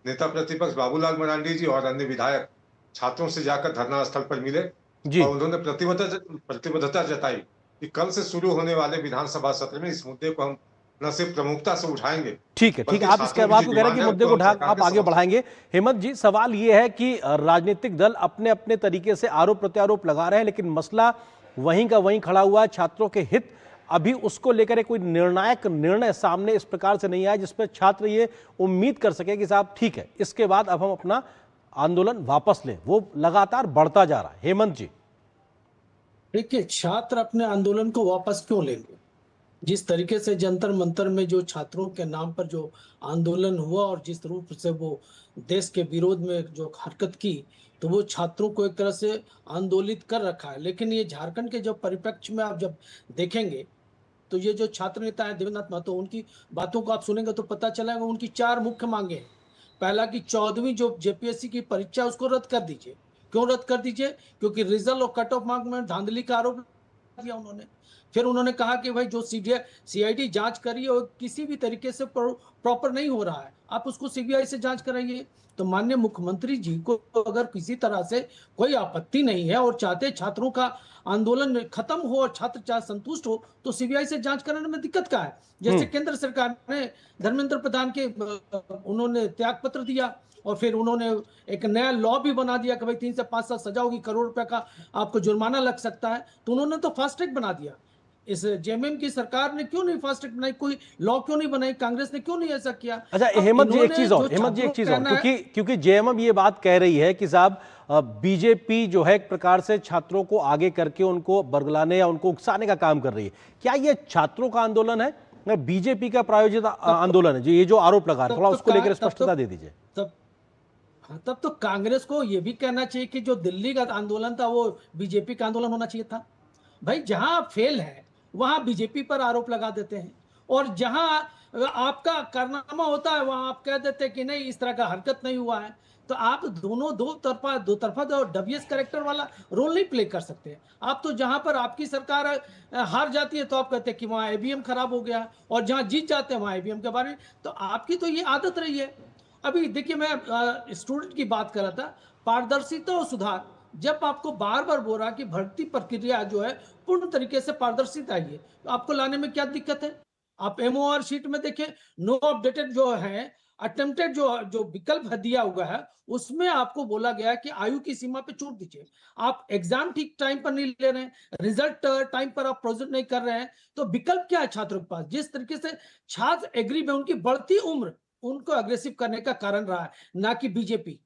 नेता प्रतिपक्ष बाबूलाल मरांडी जी और अन्य विधायक छात्रों से जाकर धरना स्थल पर मिले और उन्होंने प्रतिबद्धता जताई कि कल से शुरू होने वाले विधानसभा सत्र में इस मुद्दे को हम न सिर्फ प्रमुखता से उठाएंगे।
ठीक है, ठीक है, आप इसके बाद को कह रहे हैं कि मुद्दे को उठा आप आगे बढ़ाएंगे। हेमंत जी, सवाल ये है कि राजनीतिक दल अपने अपने तरीके से आरोप प्रत्यारोप लगा रहे हैं, लेकिन मसला वहीं का वहीं खड़ा हुआ है। छात्रों के हित अभी उसको लेकर कोई निर्णायक निर्णय सामने इस प्रकार से नहीं आया जिसपे छात्र ये उम्मीद कर सके कि साहब ठीक है, इसके बाद अब हम अपना आंदोलन वापस लें। वो लगातार बढ़ता जा रहा है। हेमंत जी,
देखिए, छात्र अपने आंदोलन को वापस क्यों लेंगे? जिस तरीके से जंतर मंतर में जो छात्रों के नाम पर जो आंदोलन हुआ और जिस रूप से वो देश के विरोध में जो हरकत की, तो वो छात्रों को एक तरह से आंदोलित कर रखा है। लेकिन ये झारखंड के जो परिप्रेक्ष्य में आप जब देखेंगे तो ये जो छात्र नेता है देवेंद्रनाथ महतो, उनकी बातों को आप सुनेंगे तो पता चलेगा उनकी 4 मुख्य मांगे हैं। पहला कि 14वीं जो जेपीएससी की परीक्षा उसको रद्द कर दीजिए। क्यों रद्द कर दीजिए? क्योंकि रिजल्ट और कट ऑफ मार्क में धांधली का आरोप किया उन्होंने। फिर उन्होंने कहा कि भाई जो सीआईडी जांच करी है किसी भी तरीके से प्रॉपर नहीं हो रहा है, आप उसको सीबीआई से जांच कराइए। तो माननीय मुख्यमंत्री जी को अगर किसी तरह से कोई आपत्ति नहीं है और चाहते छात्रों का आंदोलन खत्म हो और छात्र चाहे संतुष्ट हो, तो सीबीआई से जांच कराने में दिक्कत क्या है? जैसे केंद्र सरकार ने धर्मेंद्र प्रधान के उन्होंने त्याग पत्र दिया और फिर उन्होंने एक नया लॉ भी बना दिया कि भाई 3 से 5 साल सजा होगी, करोड़ रुपए का आपको जुर्माना लग सकता है। तो उन्होंने तो फास्ट ट्रैक बना दिया। इस जेएमएम की सरकार ने क्यों नहीं फास्ट ट्रैक बनाई? कोई लॉ क्यों नहीं बनाई? कांग्रेस ने क्यों नहीं ऐसा किया?
अच्छा हेमंत जी, एक चीज और, क्योंकि जेएमएम ये बात कह रही है कि साहब बीजेपी जो है एक प्रकार से छात्रों को आगे करके उनको बरगलाने या उनको उकसाने का काम कर रही है। क्या ये छात्रों का आंदोलन है या बीजेपी का प्रायोजित आंदोलन है? ये जो आरोप लगा रहे, थोड़ा उसको लेकर स्पष्टता दे दीजिए।
तब तो कांग्रेस को यह भी कहना चाहिए कि जो दिल्ली का आंदोलन था वो बीजेपी का आंदोलन होना चाहिए था। भाई जहां फेल है वहां बीजेपी पर आरोप लगा देते हैं और जहां आपका कारनामा होता है वहां आप कह देते हैं कि नहीं इस तरह का हरकत नहीं हुआ है। तो आप दो तरफा डबियस कैरेक्टर वाला रोल नहीं प्ले कर सकते। आप तो जहां पर आपकी सरकार हार जाती है तो आप कहते हैं कि वहां ईवीएम खराब हो गया और जहां जीत जाते हैं वहां ईवीएम के बारे में। तो आपकी तो ये आदत रही है। अभी देखिए, मैं स्टूडेंट की बात कर रहा था, पारदर्शिता और सुधार। जब आपको बार बार बोल रहा कि भर्ती प्रक्रिया जो है पूर्ण तरीके से पारदर्शिता है, तो आपको लाने में क्या दिक्कत है? आप एमओआर शीट में देखें, नो अपडेटेड जो है अटेम्प्टेड जो विकल्प दिया हुआ है उसमें आपको बोला गया कि आयु की सीमा पे छूट दीजिए। आप एग्जाम ठीक टाइम पर नहीं ले रहे हैं, रिजल्ट टाइम पर आप प्रेजेंट नहीं कर रहे हैं, तो विकल्प क्या है छात्रों के पास? जिस तरीके से छात्र एग्री में उनकी बढ़ती उम्र उनको अग्रेसिव करने का कारण रहा है, ना कि बीजेपी।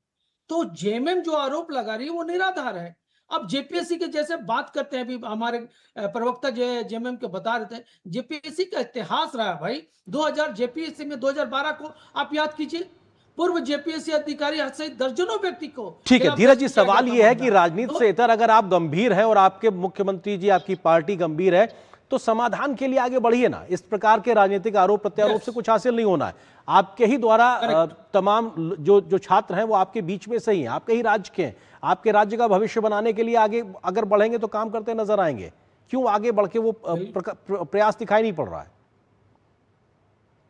तो जेएमएम जो आरोप लगा रही है वो निराधार है। अब जेपीएससी के जैसे बात करते हैं, अभी हमारे प्रवक्ता जेएमएम के बता रहे थे, जेपीएससी का इतिहास रहा है भाई। 2000 जेपीएससी में 2012 को आप याद कीजिए, पूर्व जेपीएससी अधिकारी सहित दर्जनों व्यक्ति को।
ठीक है धीरज जी, सवाल ये है कि राजनीति से इतर अगर आप गंभीर है और आपके मुख्यमंत्री जी आपकी पार्टी गंभीर है, तो समाधान के लिए आगे बढ़िए ना। इस प्रकार के राजनीतिक आरोप प्रत्यारोप से कुछ हासिल नहीं होना है। आपके ही द्वारा तमाम जो छात्र हैं वो आपके बीच में से ही हैं, आपके ही राज्य के हैं। आपके राज्य का भविष्य बनाने के लिए आगे अगर बढ़ेंगे तो काम करते नजर आएंगे। क्यों आगे बढ़ के वो प्रयास दिखाई नहीं पड़ रहा है?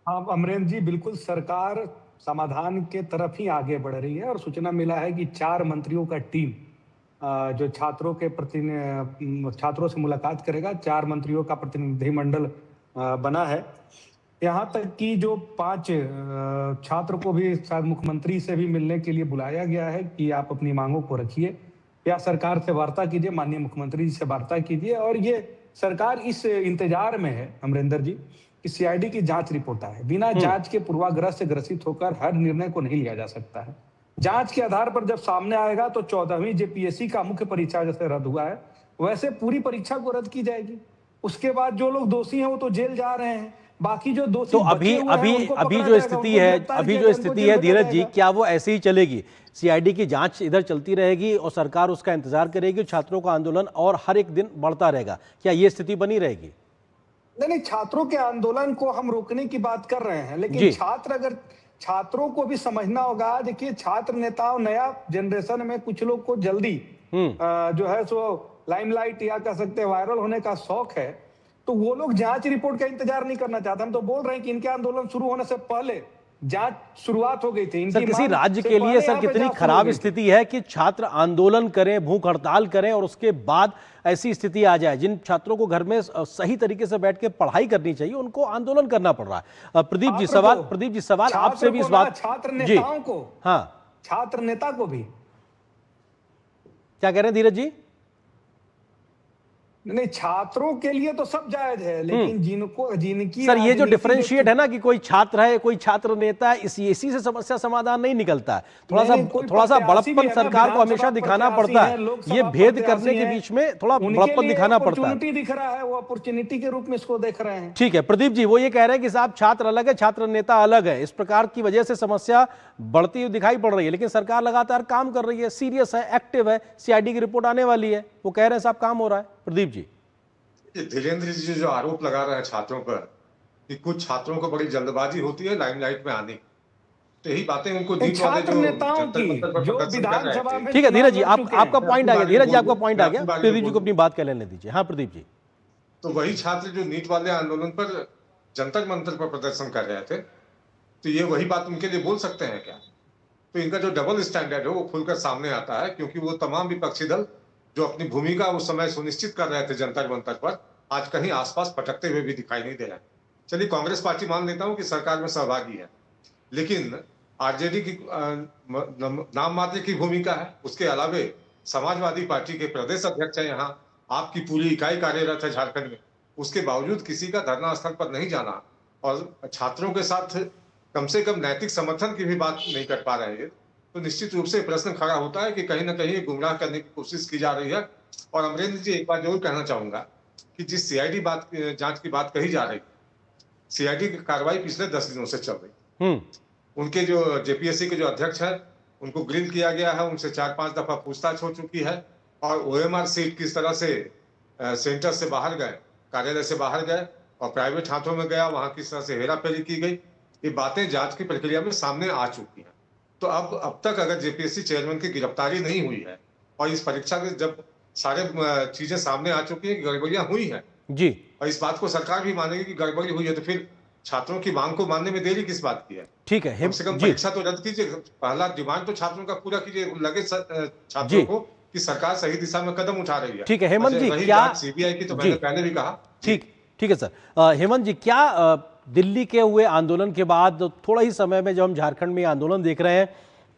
हाँ अमरेंद्र जी, बिल्कुल सरकार समाधान के तरफ ही आगे बढ़ रही है और सूचना मिला है कि 4 मंत्रियों का टीम जो छात्रों से मुलाकात करेगा। 4 मंत्रियों का प्रतिनिधिमंडल बना है। यहाँ तक कि जो 5 छात्र को भी शायद मुख्यमंत्री से भी मिलने के लिए बुलाया गया है कि आप अपनी मांगों को रखिए या सरकार से वार्ता कीजिए, माननीय मुख्यमंत्री जी से वार्ता कीजिए। और ये सरकार इस इंतजार में है अमरिंदर जी कि सीआईडी की जांच रिपोर्ट आए। बिना जांच के पूर्वाग्रह से ग्रसित होकर हर निर्णय को नहीं लिया जा सकता है। जांच के आधार पर जब सामने आएगा तो 14वीं जेपीएससी का मुख्य परीक्षा जैसे रद्द हुआ है वैसे पूरी परीक्षा को रद्द की जाएगी। उसके बाद जो लोग दोषी हैं वो तो जेल जा रहे हैं, बाकी जो दोषी
तो अभी जो स्थिति है धीरज जी, क्या वो ऐसे ही चलेगी? सीआईडी की जांच इधर चलती रहेगी और सरकार उसका इंतजार करेगी, छात्रों का आंदोलन और हर एक दिन बढ़ता रहेगा, क्या ये स्थिति बनी रहेगी?
नहीं, छात्रों के आंदोलन को हम रोकने की बात कर रहे हैं, लेकिन छात्रों को भी समझना होगा। देखिए, छात्र नेताओं, नया जनरेशन में कुछ लोग को जल्दी जो है सो लाइमलाइट या कह सकते हैं वायरल होने का शौक है, तो वो लोग जांच रिपोर्ट का इंतजार नहीं करना चाहते। हम तो बोल रहे हैं कि इनके आंदोलन शुरू होने से पहले जांच शुरुआत हो गई थी।
सर, किसी राज्य के लिए सर कितनी खराब स्थिति है कि छात्र आंदोलन करें, भूख हड़ताल करें और उसके बाद ऐसी स्थिति आ जाए। जिन छात्रों को घर में सही तरीके से बैठ के पढ़ाई करनी चाहिए उनको आंदोलन करना पड़ रहा है। प्रदीप जी सवाल आपसे भी इस बात,
छात्र नेताओं को,
हाँ
छात्र नेता को भी,
क्या कह रहे हैं धीरज जी?
नहीं, छात्रों के लिए तो सब जायज है, लेकिन जिनकी
सर ये जो डिफरेंशिएट है ना कि कोई छात्र है कोई छात्र नेता है, इसी से समस्या समाधान नहीं निकलता है। थोड़ा सा बड़प्पन सरकार को हमेशा दिखाना पड़ता है। ये भेद करने के बीच में थोड़ा बड़प्पन दिखाना पड़ता है।
दिख रहा है, वो अपॉर्चुनिटी के रूप में इसको देख रहे हैं।
ठीक है प्रदीप जी, वो ये कह रहे हैं कि साहब छात्र अलग है, छात्र नेता अलग है। इस प्रकार की वजह से समस्या बढ़ती हुई दिखाई पड़ रही है, लेकिन सरकार लगातार काम कर रही है, सीरियस है, एक्टिव है। सीआईडी की रिपोर्ट आने वाली है, वो कह रहे हैं साहब काम हो रहा है। प्रदीप जी,
धीरेन्द्र जी जो आरोप लगा रहे हैं छात्रों पर कि कुछ छात्रों को बड़ी जल्दबाजी होती है लाइमलाइट में आने, तो यही बातें उनको नीट वाले जो
विधानसभा में।
ठीक है धीरज जी, आपका पॉइंट आ गया। धीरज जी आपका पॉइंट आ गया, प्रदीप जी को अपनी बात कह लेने दीजिए। हाँ प्रदीप जी,
तो वही छात्र जो नीट वाले आंदोलन पर जंतर मंतर पर प्रदर्शन कर रहे थे, तो ये वही बात उनके लिए बोल सकते हैं क्या? तो इनका जो डबल स्टैंडर्ड है वो खुलकर सामने आता है, क्योंकि वो तमाम विपक्षी दल जो अपनी भूमिका उस समय सुनिश्चित कर रहे थे जंतर मंतर पर, आज कहीं आसपास भटकते हुए भी दिखाई नहीं दे रहे। चलिए कांग्रेस पार्टी मान लेता हूं कि सरकार में सहभागी है, लेकिन आरजेडी की नाम मात्र की भूमिका है। उसके अलावे समाजवादी पार्टी के प्रदेश अध्यक्ष है, यहाँ आपकी पूरी इकाई कार्यरत है झारखंड में, उसके बावजूद किसी का धरना स्थल पर नहीं जाना और छात्रों के साथ कम से कम नैतिक समर्थन की भी बात नहीं कर पा रहे हैं, तो निश्चित रूप से प्रश्न खड़ा होता है कि कहीं ना कहीं गुमराह करने की कोशिश की जा रही है। और अमरेंद्र जी, एक बात जरूर कहना चाहूंगा कि जिस सीआईडी जांच की बात कही जा रही, सीआईडी की कार्रवाई पिछले 10 दिनों से चल रही। उनके जो जेपीएससी के जो अध्यक्ष है उनको ग्रिल किया गया है, उनसे 4-5 दफा पूछताछ हो चुकी है, और ओएमआर सीट किस तरह से सेंटर से बाहर गए, कार्यालय से बाहर गए और प्राइवेट हाथों में गया, वहां किस तरह से हेराफेरी की गई, ये बातें जांच की प्रक्रिया में सामने आ चुकी हैं। तो अब तक अगर जेपीएससी चेयरमैन की गिरफ्तारी नहीं हुई है और इस परीक्षा के जब सारे चीजें सामने आ चुकी है कि गड़बड़ियां हुई हैं
जी,
और इस बात को सरकार भी मानेगी कि गड़बड़ी हुई है, तो फिर छात्रों की मांग को मानने में देरी किस बात की है?
ठीक है,
कम से कम परीक्षा तो रद्द कीजिए, पहला डिमांड तो छात्रों का पूरा कीजिए, लगे छात्रों को कि सरकार सही दिशा में कदम उठा रही है।
ठीक है हेमंत जी, क्या
सीबीआई की तो मैंने पहले भी कहा।
ठीक है सर। हेमंत जी, क्या दिल्ली के हुए आंदोलन के बाद थोड़ा ही समय में जब हम झारखंड में आंदोलन देख रहे हैं,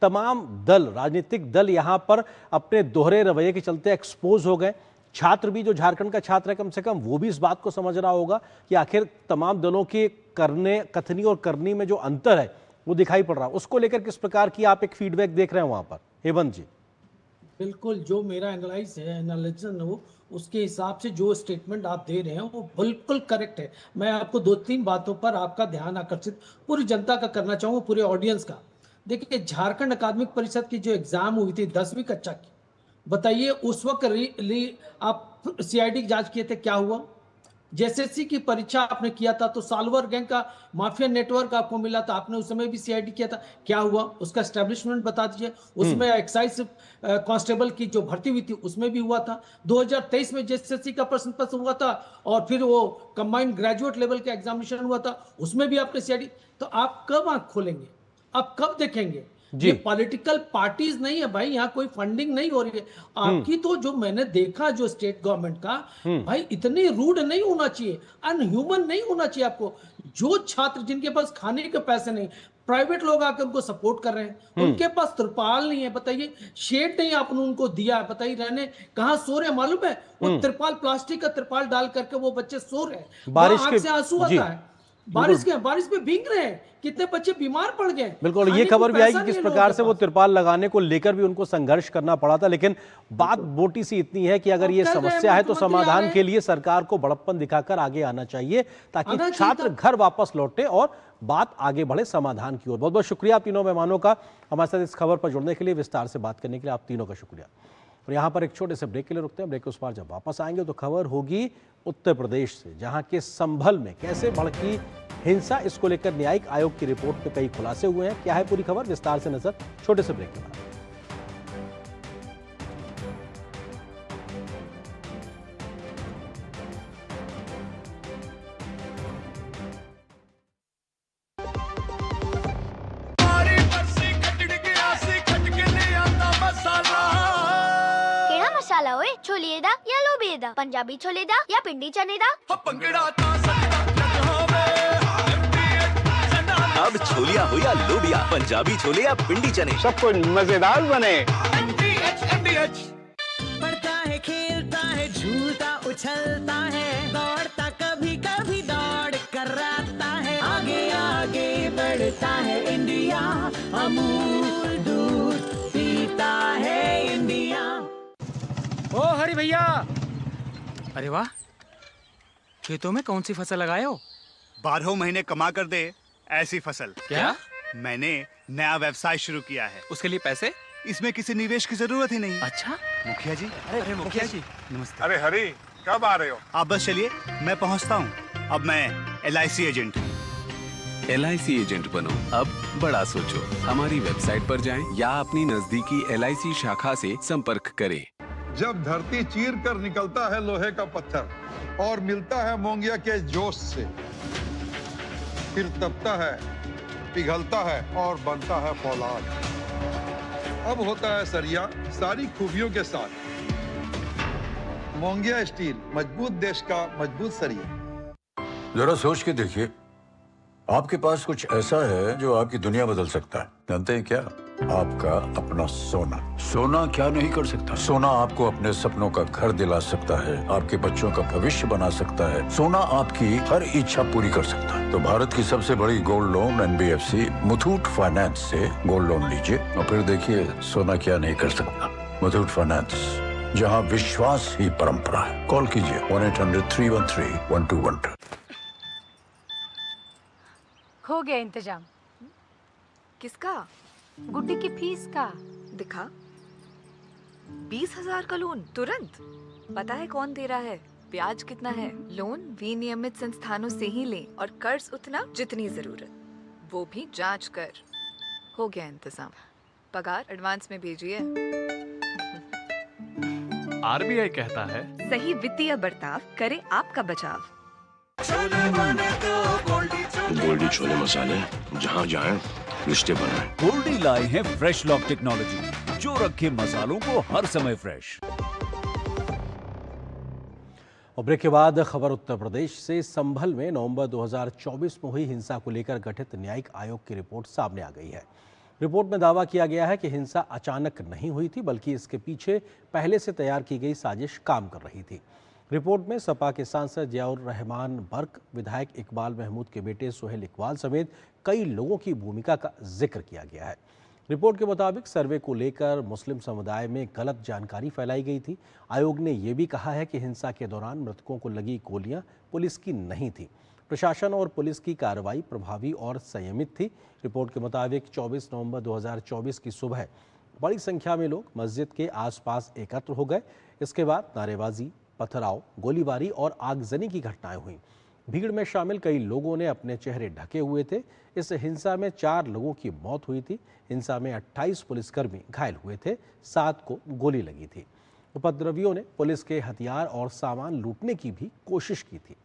तमाम दल, राजनीतिक दल यहाँ पर अपने दोहरे रवैये के चलते एक्सपोज हो गए। छात्र भी, जो झारखंड का छात्र है कम से कम, वो भी इस बात को समझ रहा होगा कि आखिर तमाम दलों के कथनी और करनी में जो अंतर है वो दिखाई पड़ रहा है। उसको लेकर किस प्रकार की आप एक फीडबैक देख रहे हैं वहां पर हेमंत जी?
बिल्कुल, जो मेरा एनालिसिस हो उसके हिसाब से जो स्टेटमेंट आप दे रहे हैं वो बिल्कुल करेक्ट है। मैं आपको 2-3 बातों पर आपका ध्यान आकर्षित पूरी जनता का करना चाहूँगा, पूरे ऑडियंस का। देखिए, झारखंड अकादमिक परिषद की जो एग्जाम हुई थी 10वीं कक्षा की, बताइए उस वक्त आप सीआईडी की जांच किए थे, क्या हुआ? जेएसएससी की परीक्षा आपने किया था तो साल्वर गैंग का माफिया नेटवर्क आपको मिला था, आपने उस समय भी सीआईडी किया था, क्या हुआ उसका एस्टेब्लिशमेंट बता दीजिए। उसमें एक्साइज कांस्टेबल की जो भर्ती हुई थी उसमें भी हुआ था। 2023 में जेएसएससी का प्रश्न पत्र हुआ था और फिर वो कंबाइंड ग्रेजुएट लेवल का एग्जामिनेशन हुआ था, उसमें भी आपने सीआईडी। तो आप कब आंख खोलेंगे, आप कब देखेंगे? ये पॉलिटिकल पार्टीज नहीं है भाई, यहाँ कोई फंडिंग नहीं हो रही है आपकी। तो जो मैंने देखा जो स्टेट गवर्नमेंट का, भाई इतनी रूड नहीं होना चाहिए, अनह्यूमन नहीं होना चाहिए आपको। जो छात्र जिनके पास खाने के पैसे नहीं, प्राइवेट लोग आकर उनको सपोर्ट कर रहे हैं, उनके पास त्रिपाल नहीं है, बताइए शेड नहीं आपने उनको दिया है, बताइए रहने कहाँ सो रहे मालूम है? वो त्रिपाल, प्लास्टिक का त्रिपाल डाल करके वो बच्चे सो रहे हैं, बारिश से आंसू आता है, बारिश में भीग रहे हैं, कितने बच्चे बीमार पड़ गए।
बिल्कुल, ये खबर भी आई कि किस प्रकार से वो त्रिपाल लगाने को लेकर भी उनको संघर्ष करना पड़ा था। लेकिन बात मोटी सी इतनी है कि अगर ये समस्या है तो समाधान के लिए सरकार को बड़प्पन दिखाकर आगे आना चाहिए ताकि छात्र घर वापस लौटे और बात आगे बढ़े समाधान की ओर। बहुत बहुत शुक्रिया आप तीनों मेहमानों का हमारे साथ इस खबर पर जुड़ने के लिए, विस्तार से बात करने के लिए आप तीनों का शुक्रिया। और यहाँ पर एक छोटे से ब्रेक के लिए रुकते हैं। ब्रेक के उस पार जब वापस आएंगे तो खबर होगी उत्तर प्रदेश से, जहाँ के संभल में कैसे भड़की हिंसा, इसको लेकर न्यायिक आयोग की रिपोर्ट में कई खुलासे हुए हैं। क्या है पूरी खबर, विस्तार से नजर छोटे से ब्रेक के बाद।
मसाला ओए, छोले दा या लोबे दा, पंजाबी छोले दा या पिंडी चने दा।
अब छोलिया हो या लोबिया, पंजाबी छोले या पिंडी चने,
सब कुछ मजेदार बने।
पढ़ता है, खेलता है, झूलता उछलता है, दौड़ता कभी कभी दौड़ कराता है, आगे आगे बढ़ता है इंडिया, अमूल दूध पीता है इंडिया।
ओ हरी भैया, अरे वाह, खेतों में कौन सी फसल लगाए हो?
12 महीने कमा कर दे ऐसी फसल।
क्या?
मैंने नया व्यवसाय शुरू किया है।
उसके लिए पैसे?
इसमें किसी निवेश की जरूरत ही नहीं।
अच्छा
मुखिया जी।
अरे मुखिया जी नमस्ते।
अरे हरी, कब आ रहे हो?
आप बस चलिए, मैं पहुंचता हूं। अब मैं LIC एजेंट हूं।
LIC एजेंट बनो, अब बड़ा सोचो। हमारी वेबसाइट पर जाएं या अपनी नजदीकी LIC शाखा से संपर्क करें।
जब धरती चीर कर निकलता है लोहे का पत्थर और मिलता है मोंगिया के जोश से, फिर तपता है, पिघलता है और बनता है फौलाद। अब होता है सरिया सारी खूबियों के साथ। मोंगिया स्टील, मजबूत देश का मजबूत सरिया।
जरा सोच के देखिए, आपके पास कुछ ऐसा है जो आपकी दुनिया बदल सकता है। जानते हैं क्या? आपका अपना सोना। सोना क्या नहीं कर सकता? सोना आपको अपने सपनों का घर दिला सकता है, आपके बच्चों का भविष्य बना सकता है, सोना आपकी हर इच्छा पूरी कर सकता है। तो भारत की सबसे बड़ी gold loan NBFC Muthoot finance से गोल्ड लोन लीजिए और फिर देखिए सोना क्या नहीं कर सकता। मुथूट फाइनेंस, जहां विश्वास ही परंपरा है। कॉल कीजिए 1-800-313-1212।
हो गया इंतजाम।
किसका?
गुड्डी की फीस का।
दिखा, 20,000 का लोन तुरंत। पता है कौन दे रहा है, ब्याज कितना है? लोन विनियमित संस्थानों से ही लें और कर्ज उतना जितनी जरूरत, वो भी जांच कर। हो गया इंतजाम। पगार एडवांस में भेजिए।
RBI कहता है
सही वित्तीय बर्ताव करे आपका बचाव।
गोल्डी छोले मसाले, जहाँ जाए रिश्ते बनाए।
गोल्डी लाए हैं फ्रेश लॉक टेक्नोलॉजी, जो रखे मसालों को हर समय फ्रेश।
और ब्रेक के बाद खबर उत्तर प्रदेश से। संभल में नवंबर 2024 में हुई हिंसा को लेकर गठित न्यायिक आयोग की रिपोर्ट सामने आ गई है। रिपोर्ट में दावा किया गया है कि हिंसा अचानक नहीं हुई थी, बल्कि इसके पीछे पहले से तैयार की गई साजिश काम कर रही थी। रिपोर्ट में सपा के सांसद जियाउर रहमान बर्क, विधायक इकबाल महमूद के बेटे सोहेल इकबाल समेत कई लोगों की भूमिका का जिक्र किया गया है। रिपोर्ट के मुताबिक सर्वे को लेकर मुस्लिम समुदाय में गलत जानकारी फैलाई गई थी। आयोग ने यह भी कहा है कि हिंसा के दौरान मृतकों को लगी गोलियां पुलिस की नहीं थी। प्रशासन और पुलिस की कार्रवाई प्रभावी और संयमित थी। रिपोर्ट के मुताबिक 24 नवंबर 2024 की सुबह बड़ी संख्या में लोग मस्जिद के आसपास एकत्र हो गए। इसके बाद नारेबाजी, पथराव, गोलीबारी और आगजनी की घटनाएं हुई। भीड़ में शामिल कई लोगों ने अपने चेहरे ढके हुए थे। इस हिंसा में 4 लोगों की मौत हुई थी। हिंसा में 28 पुलिसकर्मी घायल हुए थे, 7 को गोली लगी थी। उपद्रवियों ने पुलिस के हथियार और सामान लूटने की भी कोशिश की थी।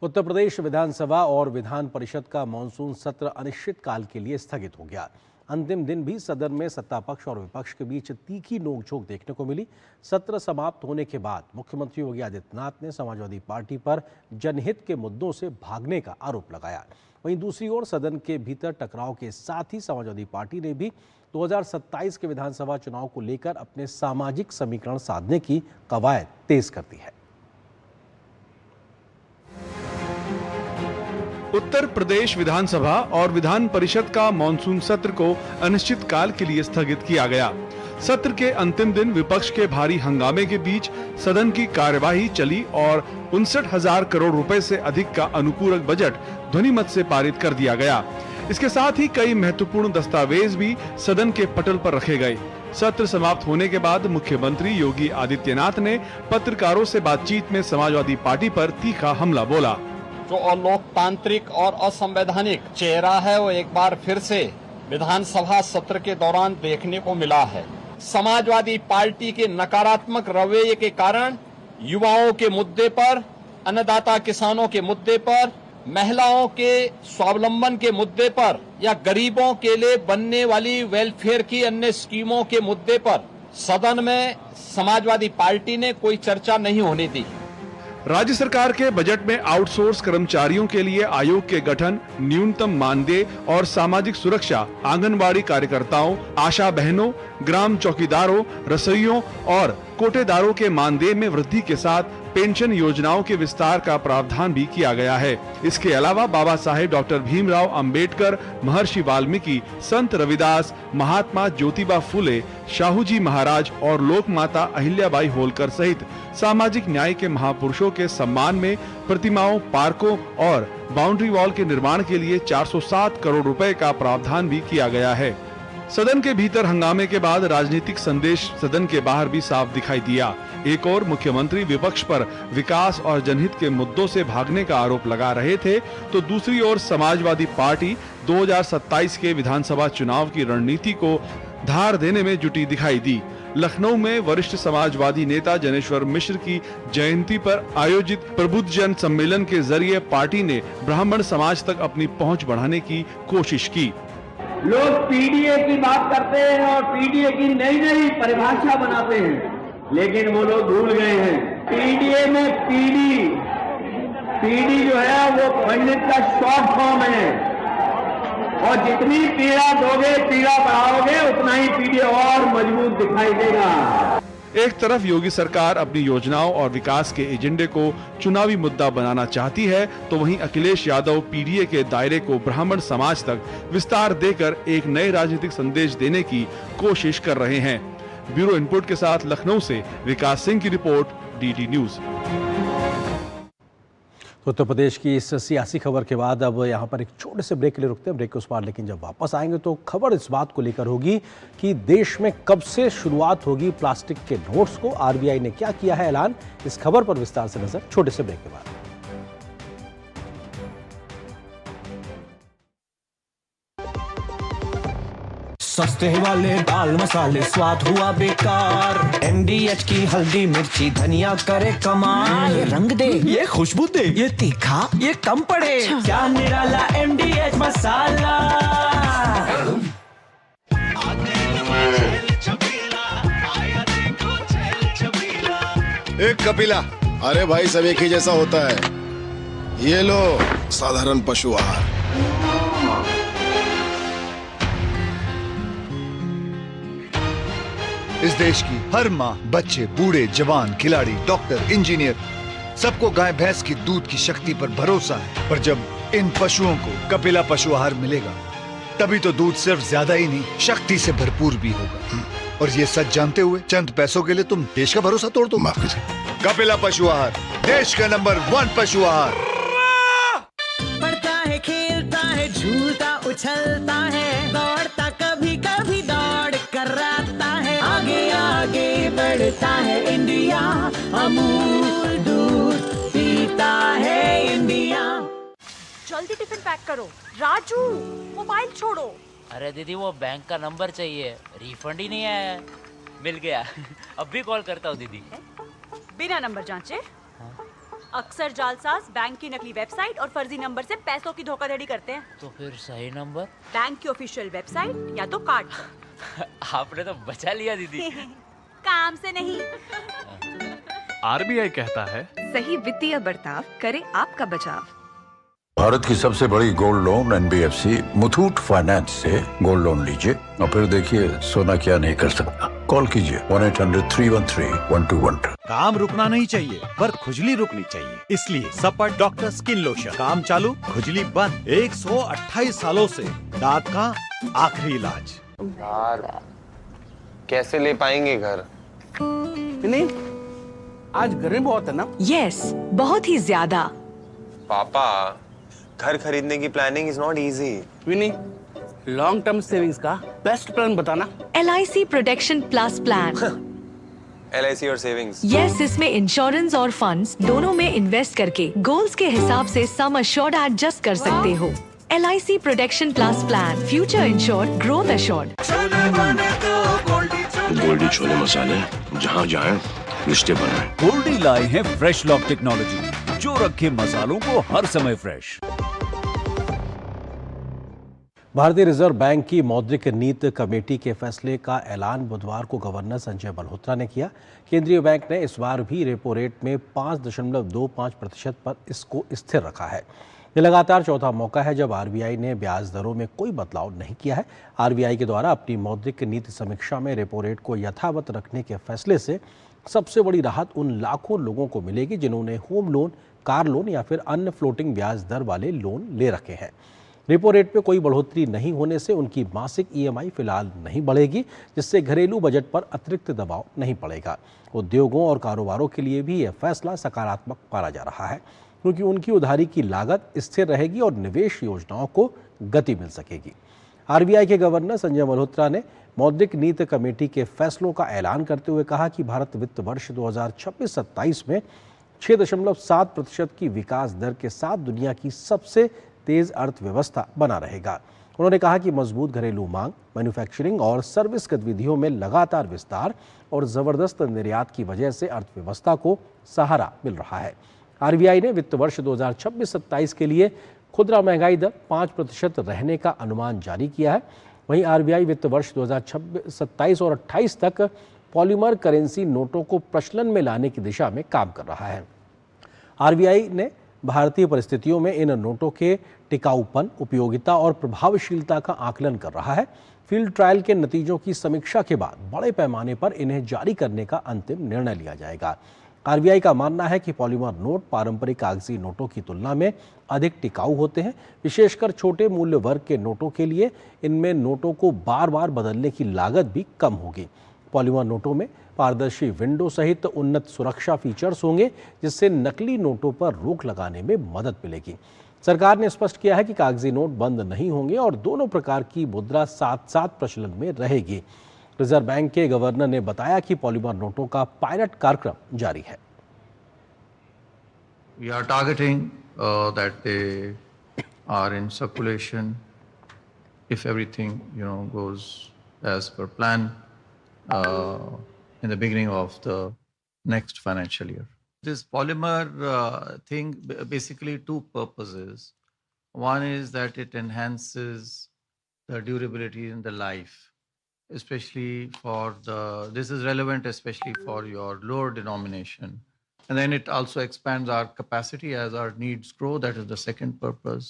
उत्तर प्रदेश विधानसभा और विधान परिषद का मानसून सत्र अनिश्चितकाल के लिए स्थगित हो गया। अंतिम दिन भी सदन में सत्ता पक्ष और विपक्ष के बीच तीखी नोकझोंक देखने को मिली। सत्र समाप्त होने के बाद मुख्यमंत्री योगी आदित्यनाथ ने समाजवादी पार्टी पर जनहित के मुद्दों से भागने का आरोप लगाया। वहीं दूसरी ओर सदन के भीतर टकराव के साथ ही समाजवादी पार्टी ने भी 2027 के विधानसभा चुनाव को लेकर अपने सामाजिक समीकरण साधने की कवायद तेज कर दी है।
उत्तर प्रदेश विधानसभा और विधान परिषद का मानसून सत्र को अनिश्चितकाल के लिए स्थगित किया गया। सत्र के अंतिम दिन विपक्ष के भारी हंगामे के बीच सदन की कार्यवाही चली और 59,000 करोड़ रुपए से अधिक का अनुपूरक बजट ध्वनिमत से पारित कर दिया गया। इसके साथ ही कई महत्वपूर्ण दस्तावेज भी सदन के पटल पर रखे गए। सत्र समाप्त होने के बाद मुख्यमंत्री योगी आदित्यनाथ ने पत्रकारों से बातचीत में समाजवादी पार्टी पर तीखा हमला बोला।
जो अलोकतांत्रिक और असंवैधानिक चेहरा है वो एक बार फिर से विधानसभा सत्र के दौरान देखने को मिला है। समाजवादी पार्टी के नकारात्मक रवैये के कारण युवाओं के मुद्दे पर, अन्नदाता किसानों के मुद्दे पर, महिलाओं के स्वावलंबन के मुद्दे पर या गरीबों के लिए बनने वाली वेलफेयर की अन्य स्कीमों के मुद्दे पर सदन में समाजवादी पार्टी ने कोई चर्चा नहीं होने दी।
राज्य सरकार के बजट में आउटसोर्स कर्मचारियों के लिए आयोग के गठन, न्यूनतम मानदेय और सामाजिक सुरक्षा, आंगनबाड़ी कार्यकर्ताओं, आशा बहनों, ग्राम चौकीदारों, रसोइयों और कोटेदारों के मानदेय में वृद्धि के साथ पेंशन योजनाओं के विस्तार का प्रावधान भी किया गया है। इसके अलावा बाबा साहेब डॉक्टर भीमराव अंबेडकर, महर्षि वाल्मीकि, संत रविदास, महात्मा ज्योतिबा फुले, शाहू जी महाराज और लोक माता अहिल्याबाई होलकर सहित सामाजिक न्याय के महापुरुषों के सम्मान में प्रतिमाओं, पार्कों और बाउंड्री वॉल के निर्माण के लिए 407 करोड़ रुपए का प्रावधान भी किया गया है। सदन के भीतर हंगामे के बाद राजनीतिक संदेश सदन के बाहर भी साफ दिखाई दिया। एक और मुख्यमंत्री विपक्ष पर विकास और जनहित के मुद्दों से भागने का आरोप लगा रहे थे, तो दूसरी ओर समाजवादी पार्टी 2027 के विधानसभा चुनाव की रणनीति को धार देने में जुटी दिखाई दी। लखनऊ में वरिष्ठ समाजवादी नेता जनेश्वर मिश्र की जयंती पर आयोजित प्रबुद्ध जन सम्मेलन के जरिए पार्टी ने ब्राह्मण समाज तक अपनी पहुंच बढ़ाने की कोशिश की।
लोग पीडीए की बात करते हैं और पीडीए की नई नई परिभाषा बनाते हैं, लेकिन वो लोग भूल गए हैं पीडीए में पीडी जो है वो पंडित का शॉर्ट फॉर्म है, और जितनी पीड़ा दोगे, पीड़ा बढ़ाओगे, उतना ही पीडीए और मजबूत दिखाई देगा।
एक तरफ योगी सरकार अपनी योजनाओं और विकास के एजेंडे को चुनावी मुद्दा बनाना चाहती है, तो वहीं अखिलेश यादव पीडीए के दायरे को ब्राह्मण समाज तक विस्तार देकर एक नए राजनीतिक संदेश देने की कोशिश कर रहे हैं। ब्यूरो इनपुट के साथ लखनऊ से विकास सिंह की report, DD news.
Uttar Pradesh की इस सियासी खबर के बाद अब यहाँ पर एक छोटे से ब्रेक के लिए रुकते हैं। ब्रेक के उस पार लेकिन जब वापस आएंगे तो खबर इस बात को लेकर होगी कि देश में कब से शुरुआत होगी प्लास्टिक के नोट्स को, आरबीआई ने क्या किया है ऐलान। इस खबर पर विस्तार से नजर छोटे से ब्रेक के बाद।
सस्ते वाले दाल मसाले स्वाद हुआ बेकार, MDH की हल्दी मिर्ची धनिया करे कमाल। ये रंग दे, ये खुशबू दे, ये तीखा, ये कम पड़े, क्या निराला MDH मसाला।
एक कपिला, अरे भाई सब एक ही जैसा होता है। ये लो साधारण पशु आहार।
इस देश की हर माँ, बच्चे, बूढ़े, जवान, खिलाड़ी, डॉक्टर, इंजीनियर, सबको गाय भैंस की दूध की शक्ति पर भरोसा है। पर जब इन पशुओं को कपिला पशु आहार मिलेगा, तभी तो दूध सिर्फ ज्यादा ही नहीं, शक्ति से भरपूर भी होगा। और ये सच जानते हुए चंद पैसों के लिए तुम देश का भरोसा तोड़ दो। माफ कीजिए। कपिला पशु आहार, देश का नंबर 1 पशु आहार।
पढ़ता है, खेलता है, झूलता उछलता है, दौड़ता कभी कभी बढ़ता है इंडिया, अमूल दूध पीता है इंडिया।
जल्दी टिफिन पैक करो। राजू, मोबाइल छोड़ो।
अरे दीदी वो बैंक का नंबर चाहिए, रिफंड ही नहीं आया है। मिल गया। अब भी कॉल करता हूँ दीदी।
बिना नंबर जांचे? अक्सर जालसाज बैंक की नकली वेबसाइट और फर्जी नंबर से पैसों की धोखाधड़ी करते हैं।
तो फिर सही नंबर?
बैंक की ऑफिशियल वेबसाइट या तो कार्ड पर।
आपने तो बचा लिया दीदी।
काम से नहीं।
आरबीआई कहता है,
सही वित्तीय बर्ताव करे आपका बचाव।
भारत की सबसे बड़ी gold loan NBFC Muthoot finance से गोल्ड लोन लीजिए और फिर देखिए सोना क्या नहीं कर सकता। कॉल कीजिए 1-800-313-1212।
काम रुकना नहीं चाहिए पर खुजली रुकनी चाहिए, इसलिए सपर डॉक्टर स्किन लोशन। काम चालू, खुजली बंद। 128 सालों से दांत का आखिरी इलाज।
यार कैसे ले पाएंगे घर?
नहीं, आज गर्मी बहुत है ना?
यस, बहुत ही ज्यादा।
पापा, घर खरीदने की planning is not easy.
Vini, long term savings का बेस्ट प्लान बताना।
LIC protection plus plan.
LIC और सेविंग्स?
यस, इसमें इंश्योरेंस और फंड्स दोनों में इन्वेस्ट करके गोल्स के हिसाब से सम अश्योर्ड एडजस्ट कर सकते हो। LIC protection plus plan, future insured, growth assured.
Goldiee छोले मसाले, जहाँ जाए रिश्ते बनाए। गोल्डी लाए हैं फ्रेश लॉक टेक्नोलॉजी, जो रखे मसालों को हर समय फ्रेश।
भारतीय रिजर्व बैंक की मौद्रिक नीति कमेटी के फैसले का ऐलान बुधवार को गवर्नर संजय मल्होत्रा ने किया। केंद्रीय बैंक ने इस बार भी रेपो रेट में 5.25% पर इसको स्थिर रखा है। ये लगातार चौथा मौका है जब आरबीआई ने ब्याज दरों में कोई बदलाव नहीं किया है। आरबीआई के द्वारा अपनी मौद्रिक नीति समीक्षा में रेपो रेट को यथावत रखने के फैसले से सबसे बड़ी राहत उन लाखों लोगों को मिलेगी जिन्होंने होम लोन, कार लोन या फिर अन्य फ्लोटिंग ब्याज दर वाले लोन ले रखे हैं। रेपो रेट पे कोई बढ़ोतरी नहीं होने से उनकी मासिक EMI फिलहाल नहीं बढ़ेगी, जिससे घरेलू बजट पर अतिरिक्त दबाव नहीं पड़ेगा। उद्योगों और कारोबारों के लिए भी यह फैसला सकारात्मक माना जा रहा है, क्योंकि उनकी उधारी की लागत स्थिर रहेगी और निवेश योजनाओं को गति मिल सकेगी। आरबीआई के गवर्नर संजय मल्होत्रा ने मौद्रिक नीति कमेटी के फैसलों का ऐलान करते हुए कहा कि भारत वित्त वर्ष 2026-27 में 6.7% की विकास दर के साथ दुनिया की सबसे तेज अर्थव्यवस्था बना रहेगा। उन्होंने कहा कि मजबूत घरेलू मांग, मैन्युफैक्चरिंग और सर्विस गतिविधियों में लगातार विस्तार और जबरदस्त निर्यात की वजह से अर्थव्यवस्था को सहारा मिल रहा है। आरबीआई ने वित्त वर्ष 2026-27 के लिए खुदरा महंगाई दर 5% रहने का अनुमान जारी किया है। वहीं आरबीआई वित्त वर्ष 2027 और 28 तक पॉलीमर करेंसी नोटों को प्रचलन में लाने की दिशा में काम कर रहा है। आरबीआई ने भारतीय परिस्थितियों में इन नोटों के टिकाऊपन, उपयोगिता और प्रभावशीलता का आकलन कर रहा है। फील्ड ट्रायल के नतीजों की समीक्षा के बाद बड़े पैमाने पर इन्हें जारी करने का अंतिम निर्णय लिया जाएगा। आरबीआई का मानना है कि पॉलीमर नोट पारंपरिक कागजी नोटों की तुलना में अधिक टिकाऊ होते हैं। विशेषकर छोटे मूल्य वर्ग के नोटों के लिए इनमें नोटों को बार बार बदलने की लागत भी कम होगी। पॉलीमर नोटों में पारदर्शी विंडो सहित उन्नत सुरक्षा फीचर्स होंगे, जिससे नकली नोटों पर रोक लगाने में मदद मिलेगी। सरकार ने स्पष्ट किया है कि कागजी नोट बंद नहीं होंगे और दोनों प्रकार की मुद्रा साथ साथ प्रचलन में रहेगी। रिजर्व बैंक के गवर्नर ने बताया कि पॉलीमर नोटों का पायलट कार्यक्रम जारी है।
We are targeting that they are in circulation if everything goes as per plan in the beginning of the next financial year. This polymer thing basically two purposes. One is that it enhances the durability in the life, especially for this is relevant especially for your lower denomination. And then it also expands our capacity as our needs grow. That is the second purpose.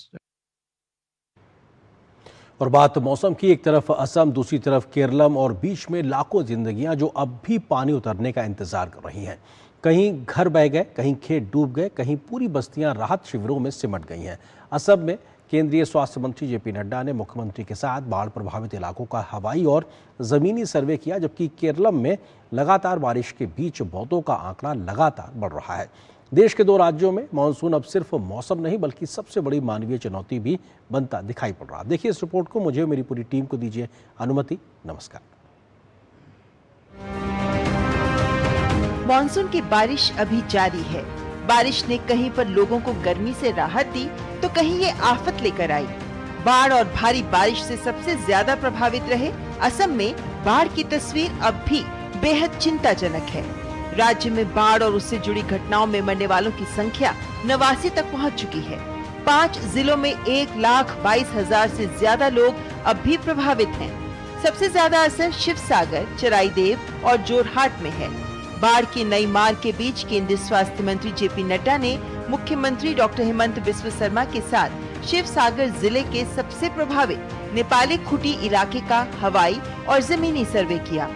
और बात मौसम की, एक तरफ असम, दूसरी तरफ केरलम और बीच में लाखों जिंदगियां जो अब भी पानी उतरने का इंतजार कर रही हैं। कहीं घर बह गए, कहीं खेत डूब गए, कहीं पूरी बस्तियां राहत शिविरों में सिमट गई हैं। असम में केंद्रीय स्वास्थ्य मंत्री जेपी नड्डा ने मुख्यमंत्री के साथ बाढ़ प्रभावित इलाकों का हवाई और जमीनी सर्वे किया, जबकि केरलम में लगातार बारिश के बीच मौतों का आंकड़ा लगातार बढ़ रहा है। देश के दो राज्यों में मानसून अब सिर्फ मौसम नहीं बल्कि सबसे बड़ी मानवीय चुनौती भी बनता दिखाई पड़ रहा है। देखिए इस रिपोर्ट को, मुझे मेरी पूरी टीम को दीजिए अनुमति। नमस्कार।
मानसून की बारिश अभी जारी है। बारिश ने कहीं पर लोगों को गर्मी से राहत दी तो कहीं ये आफत लेकर आई। बाढ़ और भारी बारिश से सबसे ज्यादा प्रभावित रहे असम में बाढ़ की तस्वीर अब भी बेहद चिंताजनक है। राज्य में बाढ़ और उससे जुड़ी घटनाओं में मरने वालों की संख्या 89 तक पहुंच चुकी है। 5 जिलों में 1,22,000 से ज्यादा लोग अब भी प्रभावित हैं। सबसे ज्यादा असर शिवसागर, चराईदेव और जोरहाट में है। बाढ़ की नई मार के बीच केंद्रीय स्वास्थ्य मंत्री जेपी नड्डा ने मुख्यमंत्री डॉक्टर हेमंत बिस्व शर्मा के साथ शिवसागर जिले के सबसे प्रभावित नेपाली खुटी इलाके का हवाई और जमीनी सर्वे किया।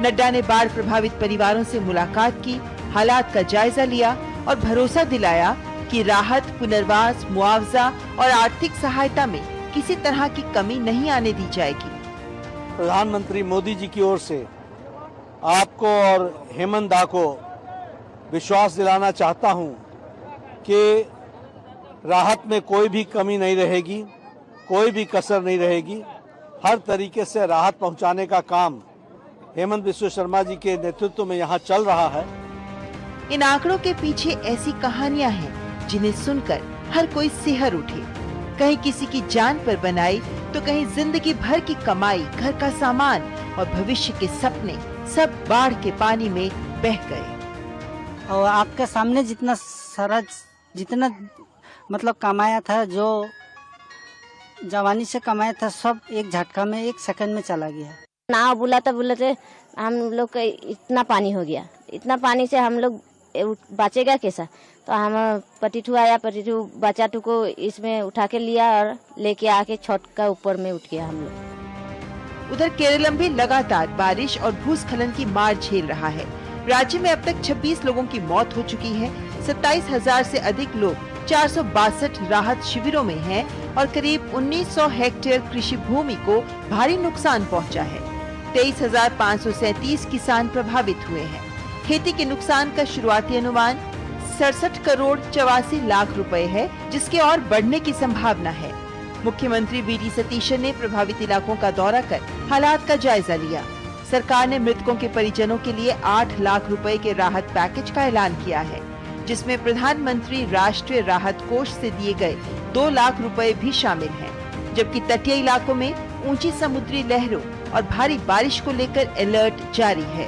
नड्डा ने बाढ़ प्रभावित परिवारों से मुलाकात की, हालात का जायजा लिया और भरोसा दिलाया कि राहत, पुनर्वास, मुआवजा और आर्थिक सहायता में किसी तरह की कमी नहीं आने दी जाएगी।
प्रधानमंत्री मोदी जी की ओर से आपको और हेमंत दा को विश्वास दिलाना चाहता हूं कि राहत में कोई भी कमी नहीं रहेगी, कोई भी कसर नहीं रहेगी। हर तरीके से राहत पहुंचाने का काम हेमंत बिस्व शर्मा जी के नेतृत्व में यहाँ चल रहा है।
इन आंकड़ों के पीछे ऐसी कहानियां हैं जिन्हें सुनकर हर कोई सिहर उठे। कहीं किसी की जान पर बनाई तो कहीं जिंदगी भर की कमाई, घर का सामान और भविष्य के सपने सब बाढ़ के पानी में बह गए।
और आपके सामने जितना मतलब कमाया था, जो जवानी से कमाया था, सब एक झटका में, एक सेकंड में चला गया।
नाव बुलाते हम लोग का इतना पानी हो गया। इतना पानी से हम लोग बचेगा कैसा? तो हम पटीठू आया, पटीठू बच्चा को इसमें उठा के लिया और लेके आके छत का ऊपर में उठ गया हम लोग।
उधर केरलम भी लगातार बारिश और भूस्खलन की मार झेल रहा है। राज्य में अब तक 26 लोगों की मौत हो चुकी है। 27,000 से अधिक लोग 462 राहत शिविरों में हैं और करीब 1900 हेक्टेयर कृषि भूमि को भारी नुकसान पहुंचा है। 23,537 किसान प्रभावित हुए हैं। खेती के नुकसान का शुरुआती अनुमान 67 करोड़ 84 लाख रुपए है, जिसके और बढ़ने की संभावना है। मुख्यमंत्री वी.डी. सतीशन ने प्रभावित इलाकों का दौरा कर हालात का जायजा लिया। सरकार ने मृतकों के परिजनों के लिए 8 लाख रुपए के राहत पैकेज का ऐलान किया है, जिसमें प्रधानमंत्री राष्ट्रीय राहत कोष से दिए गए 2 लाख रुपए भी शामिल हैं, जबकि तटीय इलाकों में ऊंची समुद्री लहरों और भारी बारिश को लेकर अलर्ट जारी है।